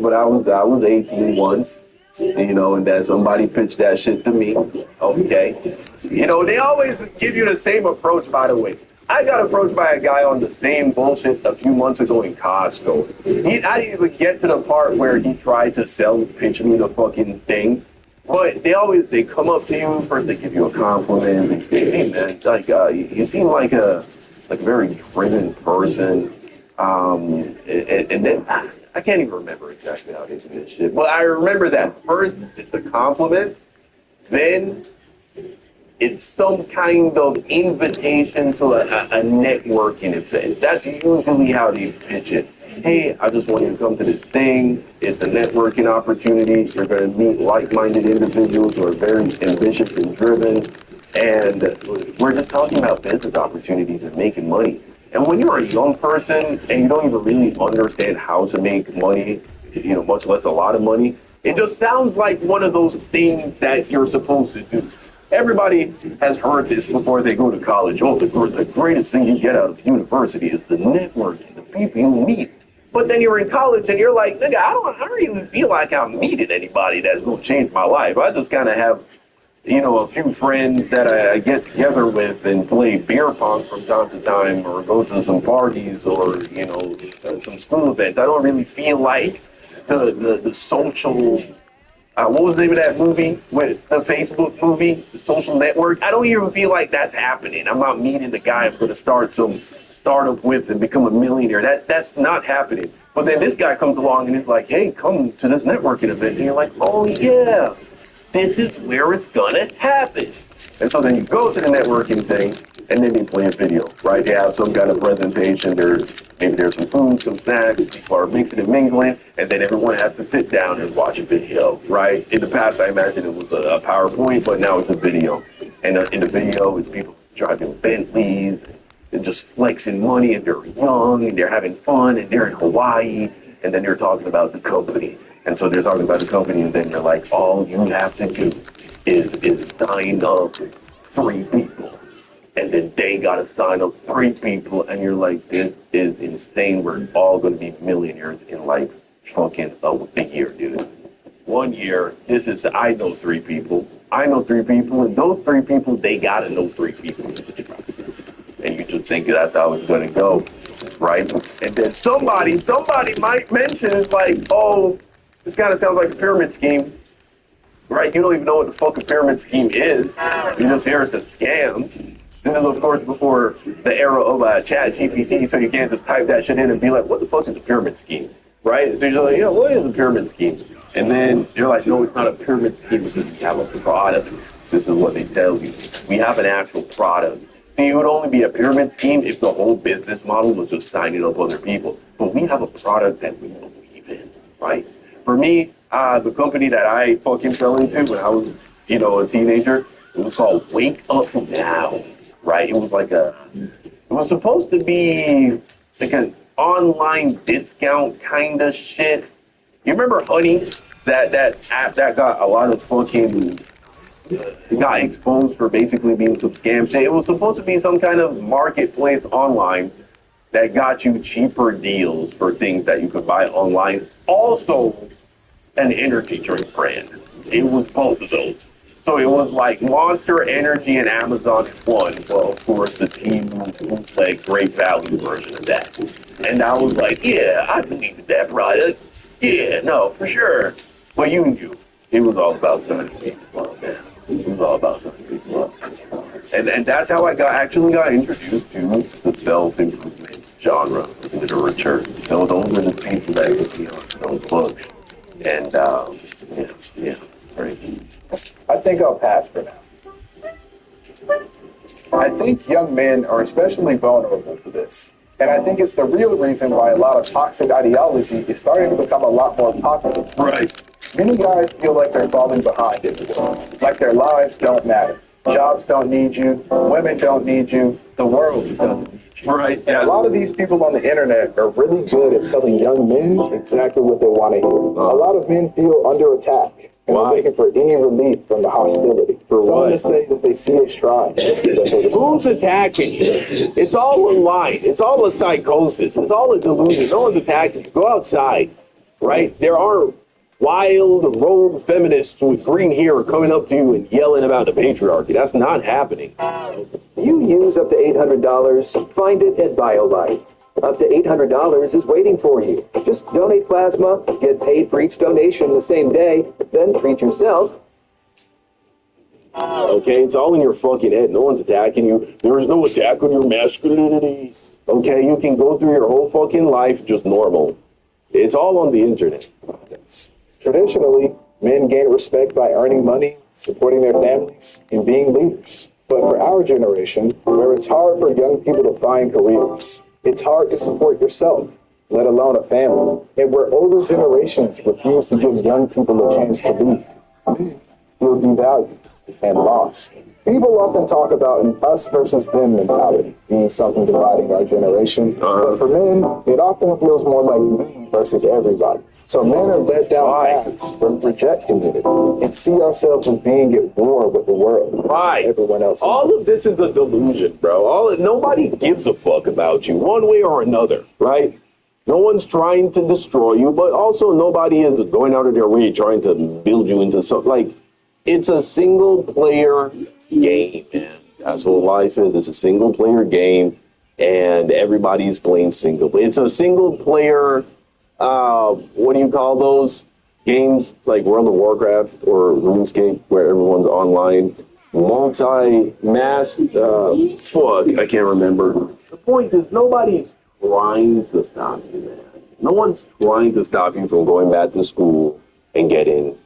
Speaker 9: but I was 18 once. You know, and then somebody pitched that shit to me. Okay. You know, they always give you the same approach, by the way. I got approached by a guy on the same bullshit a few months ago in Costco. I didn't even get to the part where he tried to pitch me the fucking thing. But they come up to you, first they give you a compliment, they say, hey man, like, you seem like a very driven person. And then I can't even remember exactly how they do this shit. But I remember that first it's a compliment, then it's some kind of invitation to a networking event. That's usually how they pitch it. Hey, I just want you to come to this thing. It's a networking opportunity. You're going to meet like-minded individuals who are very ambitious and driven. And we're just talking about business opportunities and making money. And when you're a young person and you don't even really understand how to make money, you know, much less a lot of money, it just sounds like one of those things that you're supposed to do. Everybody has heard this before they go to college. Oh, the greatest thing you get out of university is the networking, the people you meet. But then you're in college and you're like, nigga, I don't really feel like I'm meeting anybody that's gonna change my life. I just kind of have, you know, a few friends that I get together with and play beer pong from time to time, or go to some parties, or you know, some school events. I don't really feel like the social. What was the name of that movie with the Facebook movie, The Social Network? I don't even feel like that's happening. I'm not meeting the guy I'm going to start some startup with and become a millionaire. That's not happening. But then this guy comes along and he's like, hey, come to this networking event. And you're like, oh, yeah, this is where it's going to happen. And so then you go to the networking thing, and then they play a video, right? They have some kind of presentation. Maybe there's some food, some snacks. People are mixing and mingling, and then everyone has to sit down and watch a video, right? In the past, I imagine it was a PowerPoint, but now it's a video. And in the video, it's people driving Bentleys and just flexing money, and they're young, and they're having fun, and they're in Hawaii, and then they're talking about the company. And so they're talking about the company, and then you're like, all you have to do is sign up 3 people. And then they got to sign up 3 people, and you're like, this is insane. We're all going to be millionaires in like fucking a year, dude. 1 year, I know 3 people. I know 3 people, and those 3 people, they got to know 3 people. And you just think that's how it's going to go, right? And then somebody might mention, it's like, oh, this kind of sounds like a pyramid scheme. Right, you don't even know what the fuck a pyramid scheme is. You just hear it's a scam. This is, of course, before the era of Chat GPT, so you can't just type that shit in and be like, what the fuck is a pyramid scheme? Right? So you're like, yeah, what is a pyramid scheme? And then you're like, no, it's not a pyramid scheme because we have a product. This is what they tell you. We have an actual product. See, it would only be a pyramid scheme if the whole business model was just signing up other people. But we have a product that we believe in, right? For me, the company that I fucking fell into when I was, you know, a teenager, it was called Wake Up Now, right? It was like it was supposed to be like an online discount kind of shit. You remember Honey? That app that got a lot of fucking, it got exposed for basically being some scam shit. It was supposed to be some kind of marketplace online that got you cheaper deals for things that you could buy online. Also, an energy drink brand. It was both of those. So it was like Monster Energy and Amazon in one. Well, of course, the team was like great value version of that. And I was like, yeah, I believe in that product. Yeah, no, for sure. But you knew it was all about signing people up, man. It was all about signing people up. And that's how I actually got introduced to the self-improvement genre, literature. Those are the people that you see on those books. And, yeah, crazy.
Speaker 6: I think I'll pass for now. I think young men are especially vulnerable to this. And I think it's the real reason why a lot of toxic ideology is starting to become a lot more popular.
Speaker 9: Right.
Speaker 6: Many guys feel like they're falling behind in the world, like their lives don't matter. Jobs don't need you, women don't need you, the world doesn't need you.
Speaker 9: Right.
Speaker 6: And a lot of these people on the internet are really good at telling young men exactly what they want to hear. A lot of men feel under attack and are looking for any relief from the hostility. Someone to say that they see a shrine.
Speaker 8: Who's attacking you? It's all a lie. It's all a psychosis. It's all a delusion. No one's attacking you. Go outside, right? There are wild rogue feminists with green hair coming up to you and yelling about the patriarchy. That's not happening.
Speaker 14: You use up to $800, find it at BioLife. Up to $800 is waiting for you. Just donate plasma, get paid for each donation the same day, then treat yourself.
Speaker 8: Okay, it's all in your fucking head. No one's attacking you. There is no attack on your masculinity. Okay, you can go through your whole fucking life just normal. It's all on the internet.
Speaker 6: Traditionally, men gain respect by earning money, supporting their families, and being leaders. But for our generation, where it's hard for young people to find careers, it's hard to support yourself, let alone a family, and where older generations refuse to give young people a chance to lead, men feel devalued and lost. People often talk about an us versus them mentality being something dividing our generation, but for men, it often feels more like me versus everybody. So men are led down paths from reject community and see ourselves as being at war with the world.
Speaker 8: Right.
Speaker 6: Everyone else.
Speaker 8: All of this is a delusion, bro. Nobody gives a fuck about you one way or another, right?
Speaker 9: No one's trying to destroy you, but also nobody is going out of their way trying to build you into something. Like, it's a single player game, man. That's what life is. It's a single player game, and everybody's playing single player. It's a single player, what do you call those games like World of Warcraft or RuneScape where everyone's online? Multi-mass, fuck, I can't remember. The point is, nobody's trying to stop you, man. No one's trying to stop you from going back to school and getting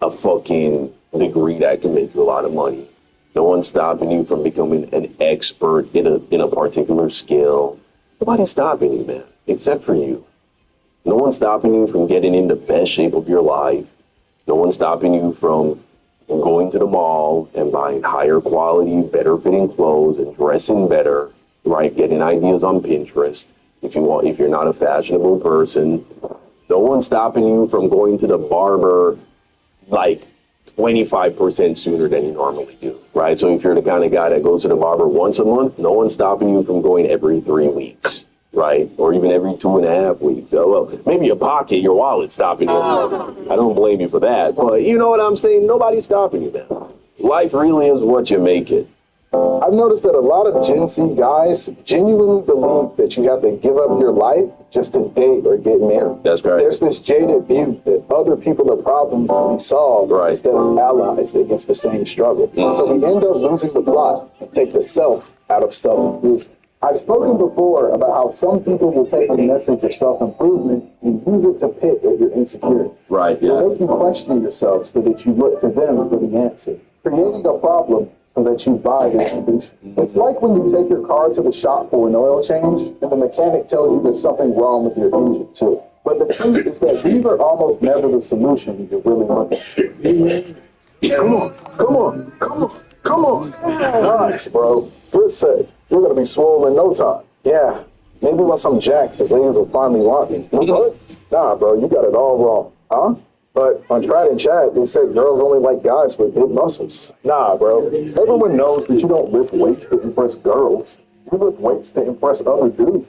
Speaker 9: a fucking degree that can make you a lot of money. No one's stopping you from becoming an expert in a particular skill. Nobody's stopping you, man, except for you. No one's stopping you from getting in the best shape of your life. No one's stopping you from going to the mall and buying higher quality, better fitting clothes and dressing better, right? Getting ideas on Pinterest. If you're not a fashionable person, no one's stopping you from going to the barber like 25% sooner than you normally do, right? So if you're the kind of guy that goes to the barber once a month, no one's stopping you from going every 3 weeks, right? Or even every 2.5 weeks. Oh, well, maybe your pocket, your wallet stopping you. I don't blame you for that. But you know what I'm saying? Nobody's stopping you, man. Life really is what you make it.
Speaker 6: I've noticed that a lot of Gen Z guys genuinely believe that you have to give up your life just to date or get married.
Speaker 9: That's correct.
Speaker 6: There's this jaded view that other people are problems to be solved instead of allies against the same struggle. So we end up losing the plot and take the self out of self-improvement. I've spoken before about how some people will take the message of self-improvement and use it to pick at your insecurities.
Speaker 9: Right, yeah.
Speaker 6: They'll make you question yourself so that you look to them for the answer, creating a problem so that you buy their solution. It's like when you take your car to the shop for an oil change and the mechanic tells you there's something wrong with your engine too. But the truth is that these are almost never the solution you're really looking for. Come on. Nice, bro. Good set. You're going to be swollen in no time. Yeah. Maybe once I'm jacked, the ladies will finally want me. What? Nah, bro, you got it all wrong. Huh? But on Tried and Chat, they said girls only like guys with big muscles. Nah, bro. Everyone knows that you don't lift weights to impress girls. You lift weights to impress other dudes.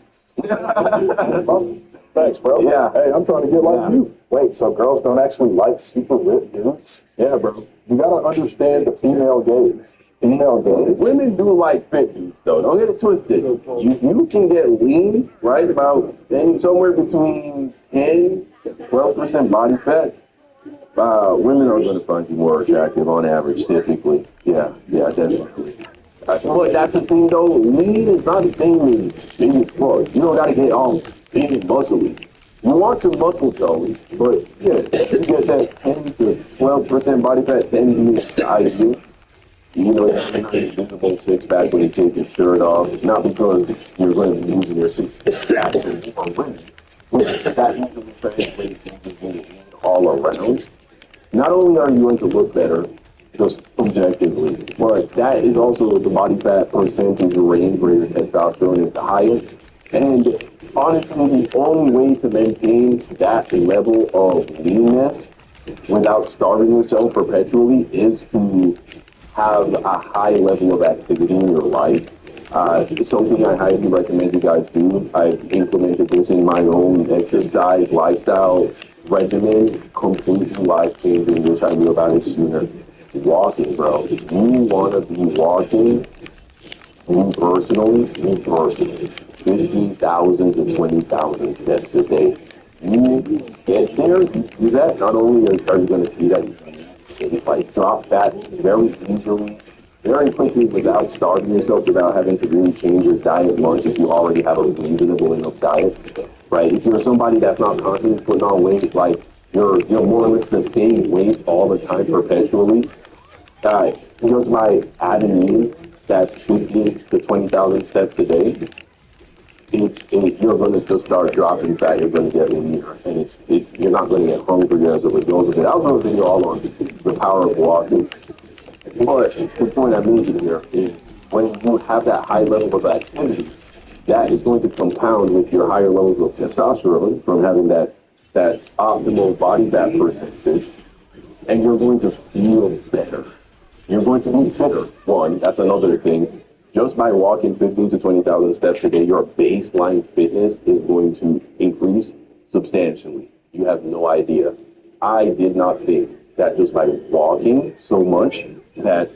Speaker 6: Thanks, bro. Yeah. Hey, I'm trying to get like you. Wait, so girls don't actually like super ripped dudes? Yeah, bro. You gotta understand the female gaze. Female gaze.
Speaker 9: Women do like fit dudes, though. Don't get it twisted. You can get lean, right? About somewhere between 10 to 12% body fat. Women are going to find you more attractive on average, typically. Yeah, definitely. But that's the thing, though. Lean is not the same as big as fuck. You don't got to get all big and muscly. You want some muscle tone, but yeah, you get that 10 to 12% body fat, then is the ideal. You know, it's not a visible six-pack when you take your shirt off, not because you're going to be losing your six-pack on women. That usually translates into being all around. Not only are you going to look better, just objectively, but that is also the body fat percentage range where your testosterone is the highest. And honestly, the only way to maintain that level of leanness without starving yourself perpetually is to have a high level of activity in your life. It's something I highly recommend you guys do. I've implemented this in my own exercise lifestyle regimen, completely life-changing, which I knew about it sooner. Walking, bro. If you want to be walking, me personally, 15,000 to 20,000 steps a day. You get there, you do that, not only are you going to see that you like drop fat very easily, very quickly without starving yourself, without having to really change your diet much if you already have a reasonable enough diet, right? If you're somebody that's not constantly putting on weight, like you're more or less the same weight all the time perpetually, just by adding in that 15 to 20,000 steps a day, you're going to just start dropping fat. You're going to get leaner, and you're not going to get hungry as a result of it. I'll do a video all on the power of walking. But the point I'm making here is when you have that high level of activity, that is going to compound with your higher levels of testosterone from having that optimal body fat percentage, and you're going to feel better. You're going to be fitter. One, that's another thing. just by walking 15 to 20,000 steps a day, your baseline fitness is going to increase substantially. You have no idea. I did not think that just by walking so much that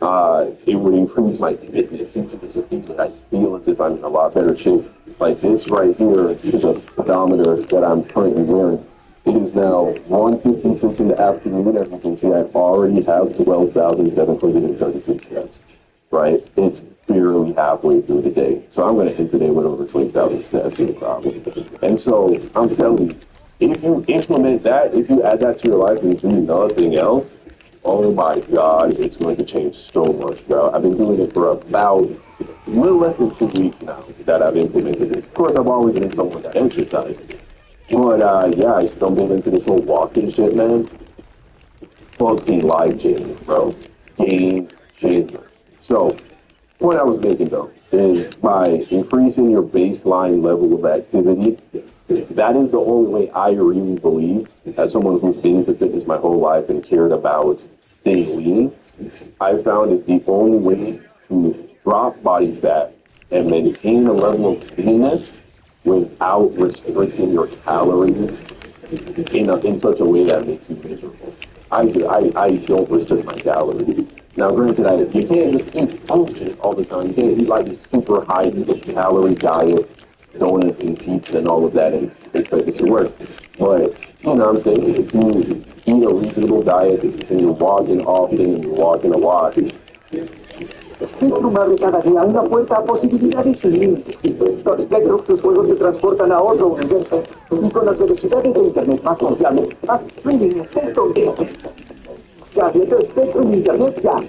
Speaker 9: it would increase my fitness into the speed that I feel as if I'm in a lot better shape. Like this right here is a pedometer that I'm currently wearing. It is now 1:56 in the afternoon. As you can see, I already have 12,733 steps. Right? It's barely halfway through the day. So I'm going to end today with over 20,000 steps, no problem. And so I'm telling you, if you implement that, if you add that to your life and do nothing else, oh my God, it's going to change so much, bro. I've been doing it for about a little less than 2 weeks now that I've implemented this. Of course, I've always been someone that exercises. But yeah, I stumbled into this whole walking shit, man. Fucking life changing, bro. Game changer. So, point I was making though is by increasing your baseline level of activity, that is the only way I really believe, as someone who's been into fitness my whole life and cared about staying lean, I found is the only way to drop body fat and maintain a level of leanness without restricting your calories in such a way that makes you miserable. I don't restrict my calories. Now, granted, you can't just eat bullshit all the time. You can't eat like this super high calorie diet, donuts and pizza and all of that and expect it to work. But, you know what I'm saying? If you eat a reasonable diet and you're walking often and you're walking a lot,
Speaker 14: Spectrum abre cada día una puerta a posibilidades ilímitas. Spectrum, tus juegos te transportan a otro universo y con las velocidades de Internet más confiable, más streaming, Spectrum. Ya abierto Spectrum Internet ya.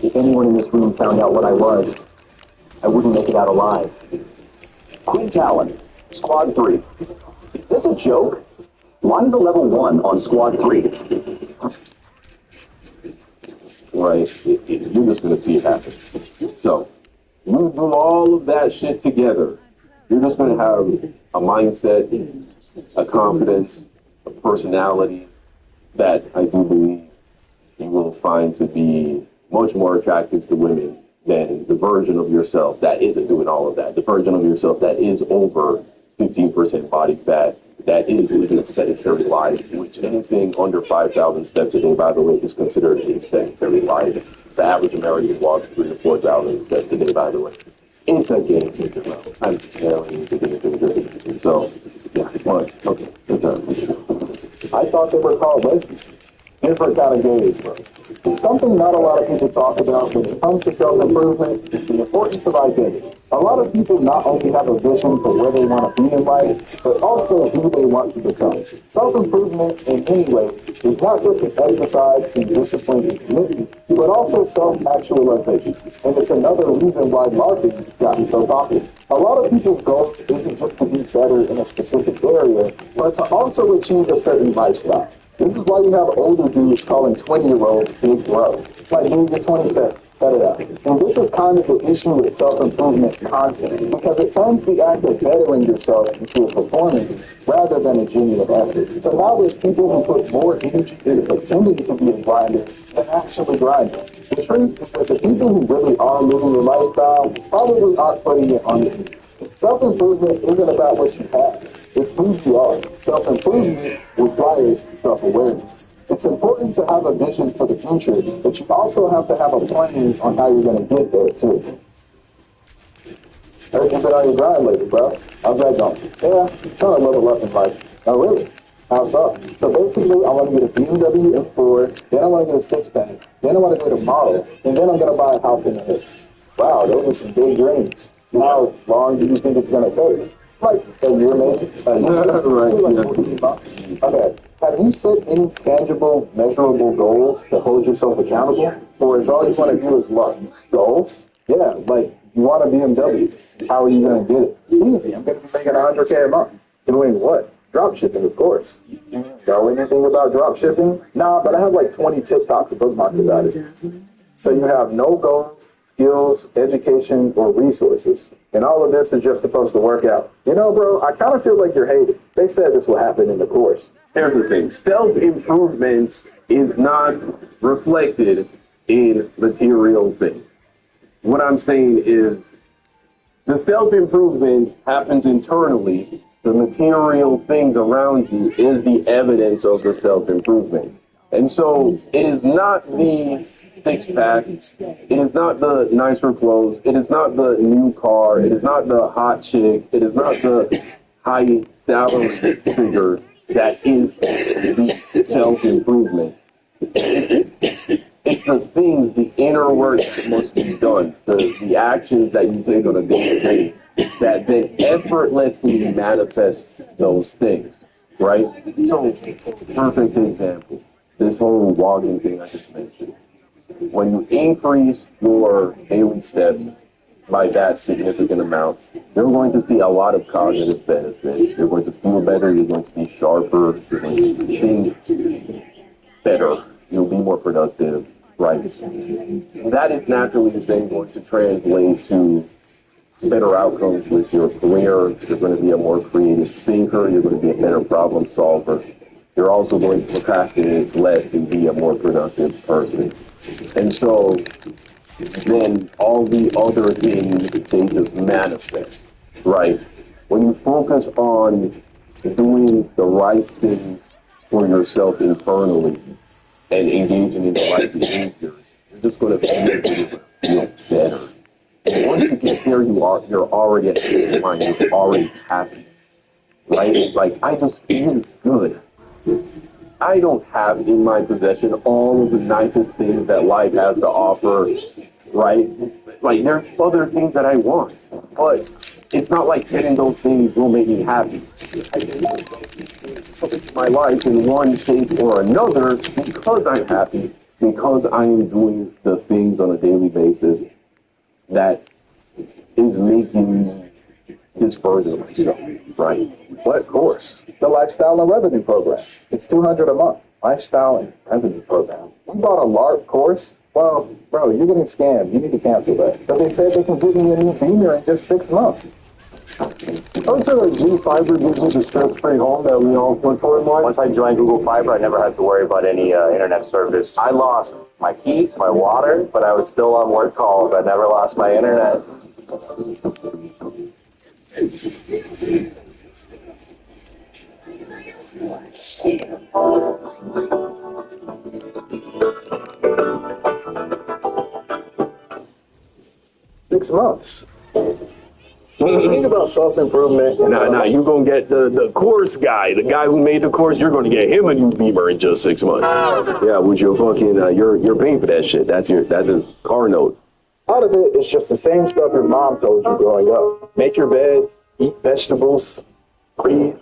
Speaker 14: If anyone in this room found out what I was, I wouldn't make it out alive.
Speaker 15: Queen Talon, Squad 3. Is this a joke? Line to level 1 on Squad 3.
Speaker 9: right, you're just going to see it happen. So, you do all of that shit together, you're just going to have a mindset, a confidence, a personality that I do believe you will find to be much more attractive to women than the version of yourself that isn't doing all of that. The version of yourself that is over 15% body fat, that is living a sedentary life, which anything under 5,000 steps a day, by the way, is considered a sedentary life. The average American walks 3,000 to 4,000 steps a day, by the way. It's a game changer, bro. I'm telling you, it's a game changer. So, yeah, what? Okay, good time.
Speaker 6: I thought they were called lesbians. Different kind of gays, bro. Something not a lot of people talk about when it comes to self-improvement is the importance of identity. A lot of people not only have a vision for where they want to be in life, but also who they want to become. Self-improvement, in many ways, is not just an exercise in discipline and commitment, but also self-actualization. And it's another reason why marketing has gotten so popular. A lot of people's goal isn't just to be better in a specific area, but to also achieve a certain lifestyle. This is why you have older dudes calling 20-year-olds big bro. Like, dude, you're 27. Cut it out. And this is kind of the issue with self-improvement content, because it turns the act of bettering yourself into a performance rather than a genuine effort. So now there's people who put more energy into pretending to be a grinder than actually grinding. The truth is that the people who really are living the lifestyle probably aren't putting it on you. Self-improvement isn't about what you have. It's who you are. Self-improvement requires self-awareness. It's important to have a vision for the future, but you also have to have a plan on how you're going to get there, too. Heard you've been on your grind lately, bro. How's that going? Yeah, I'm trying to level up in life. Oh, really? How so? So basically, I want to get a BMW M4, then I want to get a six-pack, then I want to get a model, and then I'm going to buy a house in the hills. Wow, those are some big dreams. How long do you think it's going to take? Like a year, maybe? Right. Like 14 months. Okay. Have you set any tangible, measurable goals to hold yourself accountable? Or is all you want to do is luck? Goals? Yeah, like you want a BMW. How are you going to get it? Easy. I'm going to be making $100K a month. Doing what? Drop shipping, of course. Do you know anything about drop shipping? Nah, but I have like 20 TikToks bookmarked about it. So you have no goals, skills, education, or resources. And all of this is just supposed to work out. You know, bro, I kind of feel like you're hating. They said this will happen in the course.
Speaker 9: Here's the thing. Self-improvement is not reflected in material things. What I'm saying is the self-improvement happens internally. The material things around you is the evidence of the self-improvement. And so it is not the six-pack. It is not the nicer clothes. It is not the new car. It is not the hot chick. It is not the high salary figure that is the self-improvement. It's the things, the inner work that must be done, the actions that you take on a day-to-day that then effortlessly manifest those things, right? So, perfect example, this whole walking thing I just mentioned. When you increase your daily steps by that significant amount, you're going to see a lot of cognitive benefits. You're going to feel better. You're going to be sharper. You're going to think better. You'll be more productive, right? That is naturally then going to translate to better outcomes with your career. You're going to be a more creative thinker. You're going to be a better problem solver. You're also going to procrastinate less and be a more productive person. And so then all the other things, they just manifest, right? When you focus on doing the right thing for yourself internally and engaging in the right behaviors, you're just going to feel better. And once you get there, you're already at the point, you're already happy, right? Like, I just feel good. I don't have in my possession all of the nicest things that life has to offer, right? Like, there's other things that I want, but it's not like getting those things will make me happy. I can my life in one shape or another because I'm happy, because I am doing the things on a daily basis that is making me this version of myself, right?
Speaker 6: What course? The Lifestyle and Revenue Program. It's $200 a month. Lifestyle and Revenue Program. We bought a LARP course. Well, bro, you're getting scammed. You need to cancel that. But they said they can give me a new Beamer in just 6 months.
Speaker 15: Don't say like Google Fiber gives me the stress-free home that we all look for in life. Once I joined Google Fiber, I never had to worry about any internet service. I lost my heat, my water, but I was still on work calls. I never lost my internet.
Speaker 6: 6 months. Think about self-improvement.
Speaker 9: Nah, you gonna get the course guy, the guy who made the course. You're gonna get him a new Beamer in just 6 months. Yeah, with your fucking, you're paying for that shit. That's his car note.
Speaker 6: A lot of it is just the same stuff your mom told you growing up. Make your bed, eat vegetables, breathe.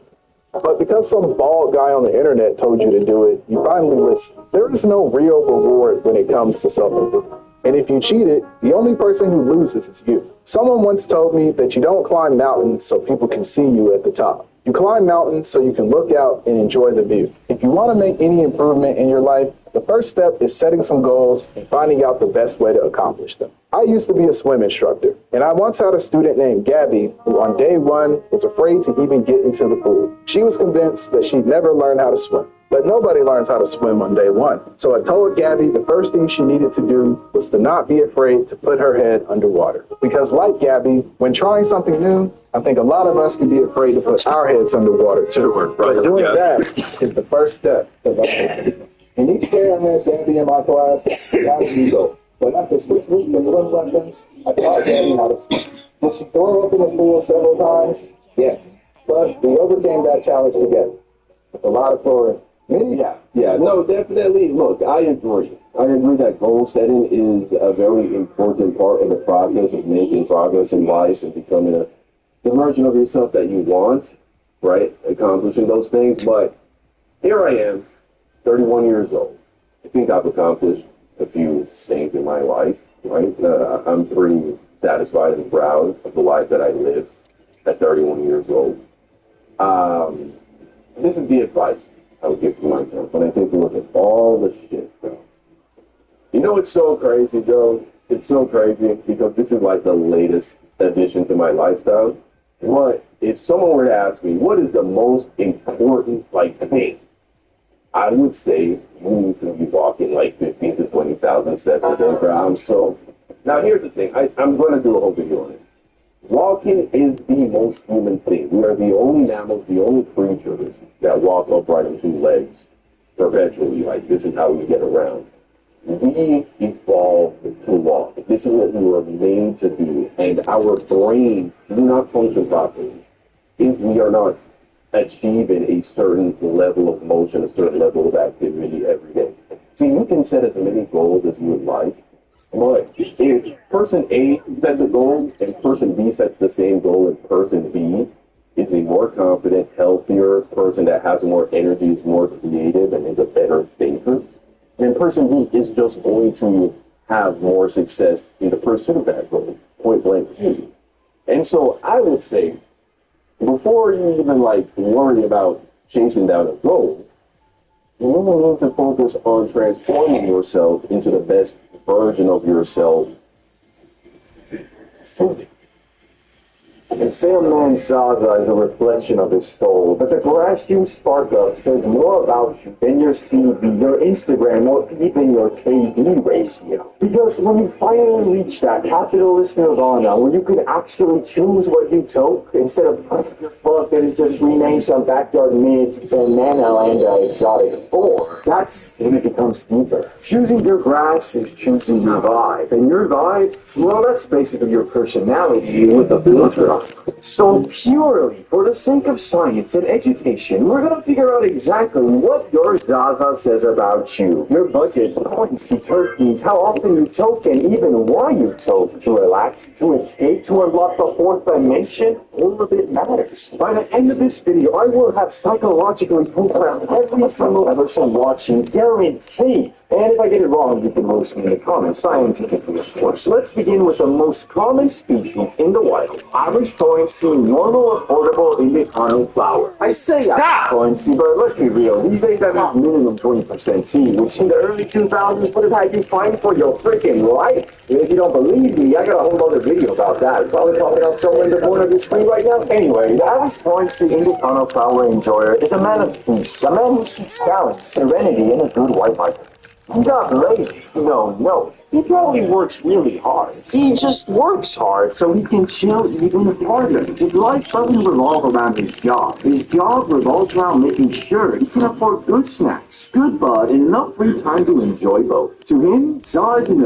Speaker 6: But because some bald guy on the internet told you to do it, you finally listen. There is no real reward when it comes to self-improvement. And if you cheated, the only person who loses is you. Someone once told me that you don't climb mountains so people can see you at the top. You climb mountains so you can look out and enjoy the view. If you want to make any improvement in your life, the first step is setting some goals and finding out the best way to accomplish them. I used to be a swim instructor, and I once had a student named Gabby who on day one was afraid to even get into the pool. She was convinced that she'd never learn how to swim. But nobody learns how to swim on day one. So I told Gabby the first thing she needed to do was to not be afraid to put her head underwater. Because like Gabby, when trying something new, I think a lot of us can be afraid to put our heads underwater too. But doing that is the first step to learning. And each day I had Gabby in my class, Gabby go. But after 6 weeks of swim lessons, I taught Gabby how to swim. Did she throw up in the pool several times? Yes. But we overcame that challenge together. With a lot of chlorine.
Speaker 9: Yeah, no, definitely. Look, I agree. I agree that goal setting is a very important part of the process of making progress in life and becoming the version of yourself that you want, right? Accomplishing those things. But here I am, 31 years old. I think I've accomplished a few things in my life, right? I'm pretty satisfied and proud of the life that I lived at 31 years old. This is the advice I would give to myself when I take a look at all the shit, bro. You know what's so crazy, Joe? It's so crazy because this is like the latest addition to my lifestyle. But if someone were to ask me, what is the most important thing? I would say you need to be walking like 15 to 20,000 steps a day, bro. Now here's the thing. I'm going to do a whole video on it. Walking is the most human thing. We are the only mammals, the only creatures that walk upright on two legs perpetually. Like, this is how we get around. We evolved to walk. This is what we were made to do. And our brains do not function properly if we are not achieving a certain level of motion, a certain level of activity every day. See, you can set as many goals as you would like, but if person A sets a goal and person B sets the same goal and person B is a more confident, healthier person that has more energy, is more creative, and is a better thinker, then person B is just going to have more success in the pursuit of that goal, point blank easy. And so I would say, before you even worry about chasing down a goal, you really need to focus on transforming yourself into the best version of yourself physically.
Speaker 10: They say a man's Zaza is a reflection of his soul, but the grass you spark up says more about you than your CV, your Instagram, or even your KD ratio. Because when you finally reach that capitalist nirvana where you can actually choose what you toke instead of punching your book that is just renamed some backyard mid banana land exotic 4, that's when it becomes deeper. Choosing your grass is choosing your vibe, and your vibe, well, that's basically your personality with a filter on. So purely for the sake of science and education, we're going to figure out exactly what your Zaza says about you. Your budget, currency, turf means how often you toke and even why you toke. To relax, to escape, to unlock the fourth dimension, all of it matters. By the end of this video, I will have psychologically programmed every single person watching, guaranteed. And if I get it wrong, you can roast me in the comments, scientifically, of course. So let's begin with the most common species in the wild. Average currency, normal, affordable, Indicano flour. I say stop currency, but let's be real. These days that means minimum 20% tea, which in the early 2000s would have had you fined for your freaking life. If you don't believe me, I got a whole other video about that. Probably popping up somewhere in the corner of the screen right now. Anyway, the average currency Indicano flour enjoyer is a man of peace, a man who seeks balance, serenity, and a good wife. He's not lazy. No. He probably works really hard. He just works hard so he can chill even harder. His life doesn't revolve around his job. His job revolves around making sure he can afford good snacks, good bud, and enough free time to enjoy both. To him, Zaw isn't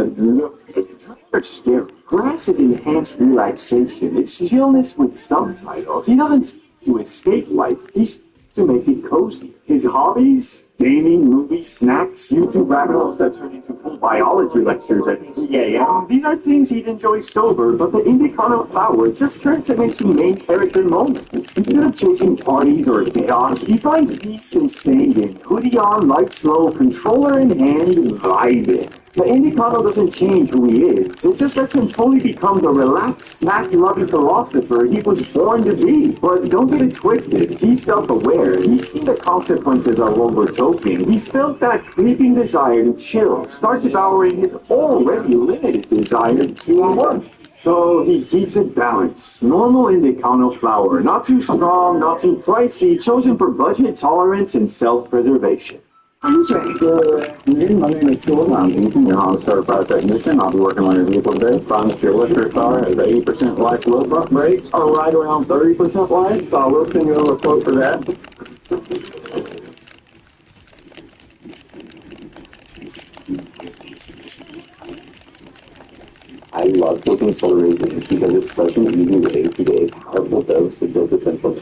Speaker 10: a scary. Grass is enhanced relaxation. It's chillness with subtitles. He doesn't to escape life. He's to make it cozy. His hobbies? Gaming, movies, snacks, YouTube rabbit holes that turn into full biology lectures at 3 a.m. These are things he'd enjoy sober, but the Indicano flower just turns him into main character moments. Instead of chasing parties or chaos, he finds peace in staying in, hoodie on, light slow, controller in hand, vibing. The Indicano doesn't change who he is. It just lets him fully become the relaxed, snack-loving philosopher he was born to be. But don't get it twisted. He's self-aware. He's seen the consequences of overtoking. He's felt that creeping desire to chill, start devouring his already limited desire to one. So he keeps it balanced. Normal Indicano flour. Not too strong, not too pricey. Chosen for budget, tolerance, and self-preservation.
Speaker 16: My name is Phil. I'm 18 year old certified technician. I'll be working on your vehicle today. Find that your electric car has 80% life low front brakes or right around 30% life. So I will send you a quote for that.
Speaker 9: I love taking solar resilience because it's such an easy way to get a powerful dose of this essential.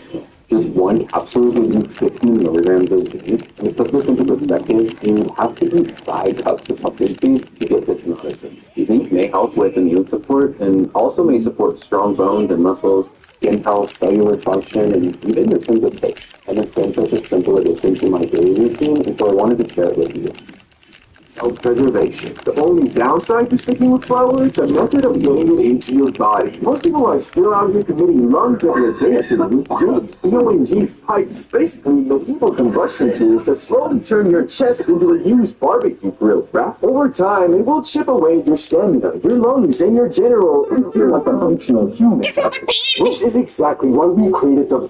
Speaker 9: Just one capsule gives you 50 milligrams of zinc. And to put this into perspective, you have to eat 5 cups of pumpkin seeds to get this amount of zinc. Zinc may help with immune support and also may support strong bones and muscles, skin health, cellular function, and even your sense of taste. And it's been such a simple addition to my daily routine, and so I wanted to share it with you.
Speaker 14: self-preservation. The only downside to sticking with flour is the method of getting it into your body. Most people are still out here committing lung degradation with G's. EONG's pipes basically the evil combustion tools to slowly turn your chest into a used barbecue grill, right? Over time, it will chip away your stamina, your lungs, and your general feel like a functional human. Which is exactly why we created the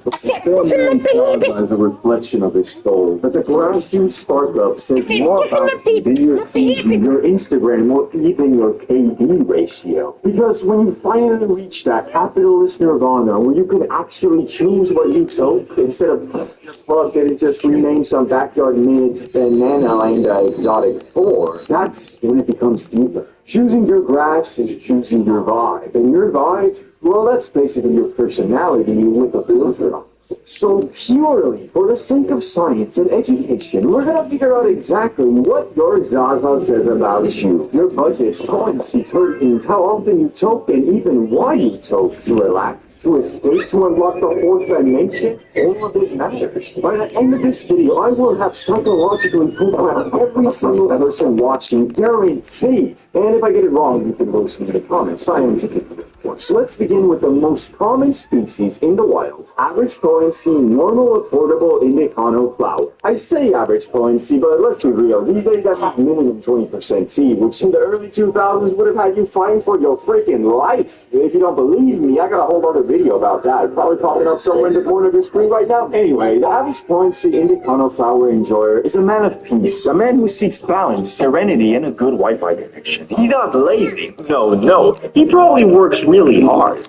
Speaker 14: as a reflection of his soul. But the grass you spark up says more about you than your CV, your Instagram, or even your KD ratio. Because when you finally reach that capitalist nirvana where you can actually choose what you tote instead of your plug that it just renamed some backyard mint banana land exotic 4, that's when it becomes deeper. Choosing your grass is choosing your vibe. And your vibe, well, that's basically your personality with a filter on. So purely for the sake of science and education, we're going to figure out exactly what your Zaza says about you. Your budget, currency, terpenes, how often you toke, and even why you toke. To relax, to escape, to unlock the fourth dimension, all of it matters. By the end of this video, I will have psychologically profiled every single person watching, guaranteed. And if I get it wrong, you can roast me in the comments scientifically. So let's begin with the most common species in the wild. Average potency, normal, affordable, Indicano flour. I say average potency, but let's be real. These days that means minimum 20% T, which in the early 2000s would have had you fighting for your freaking life. If you don't believe me, I got a whole other video about that. Probably popping up somewhere in the corner of your screen right now. Anyway, the average potency Indicano flour enjoyer is a man of peace, a man who seeks balance, serenity, and a good Wi-Fi connection. He's not lazy. No. He probably works really hard.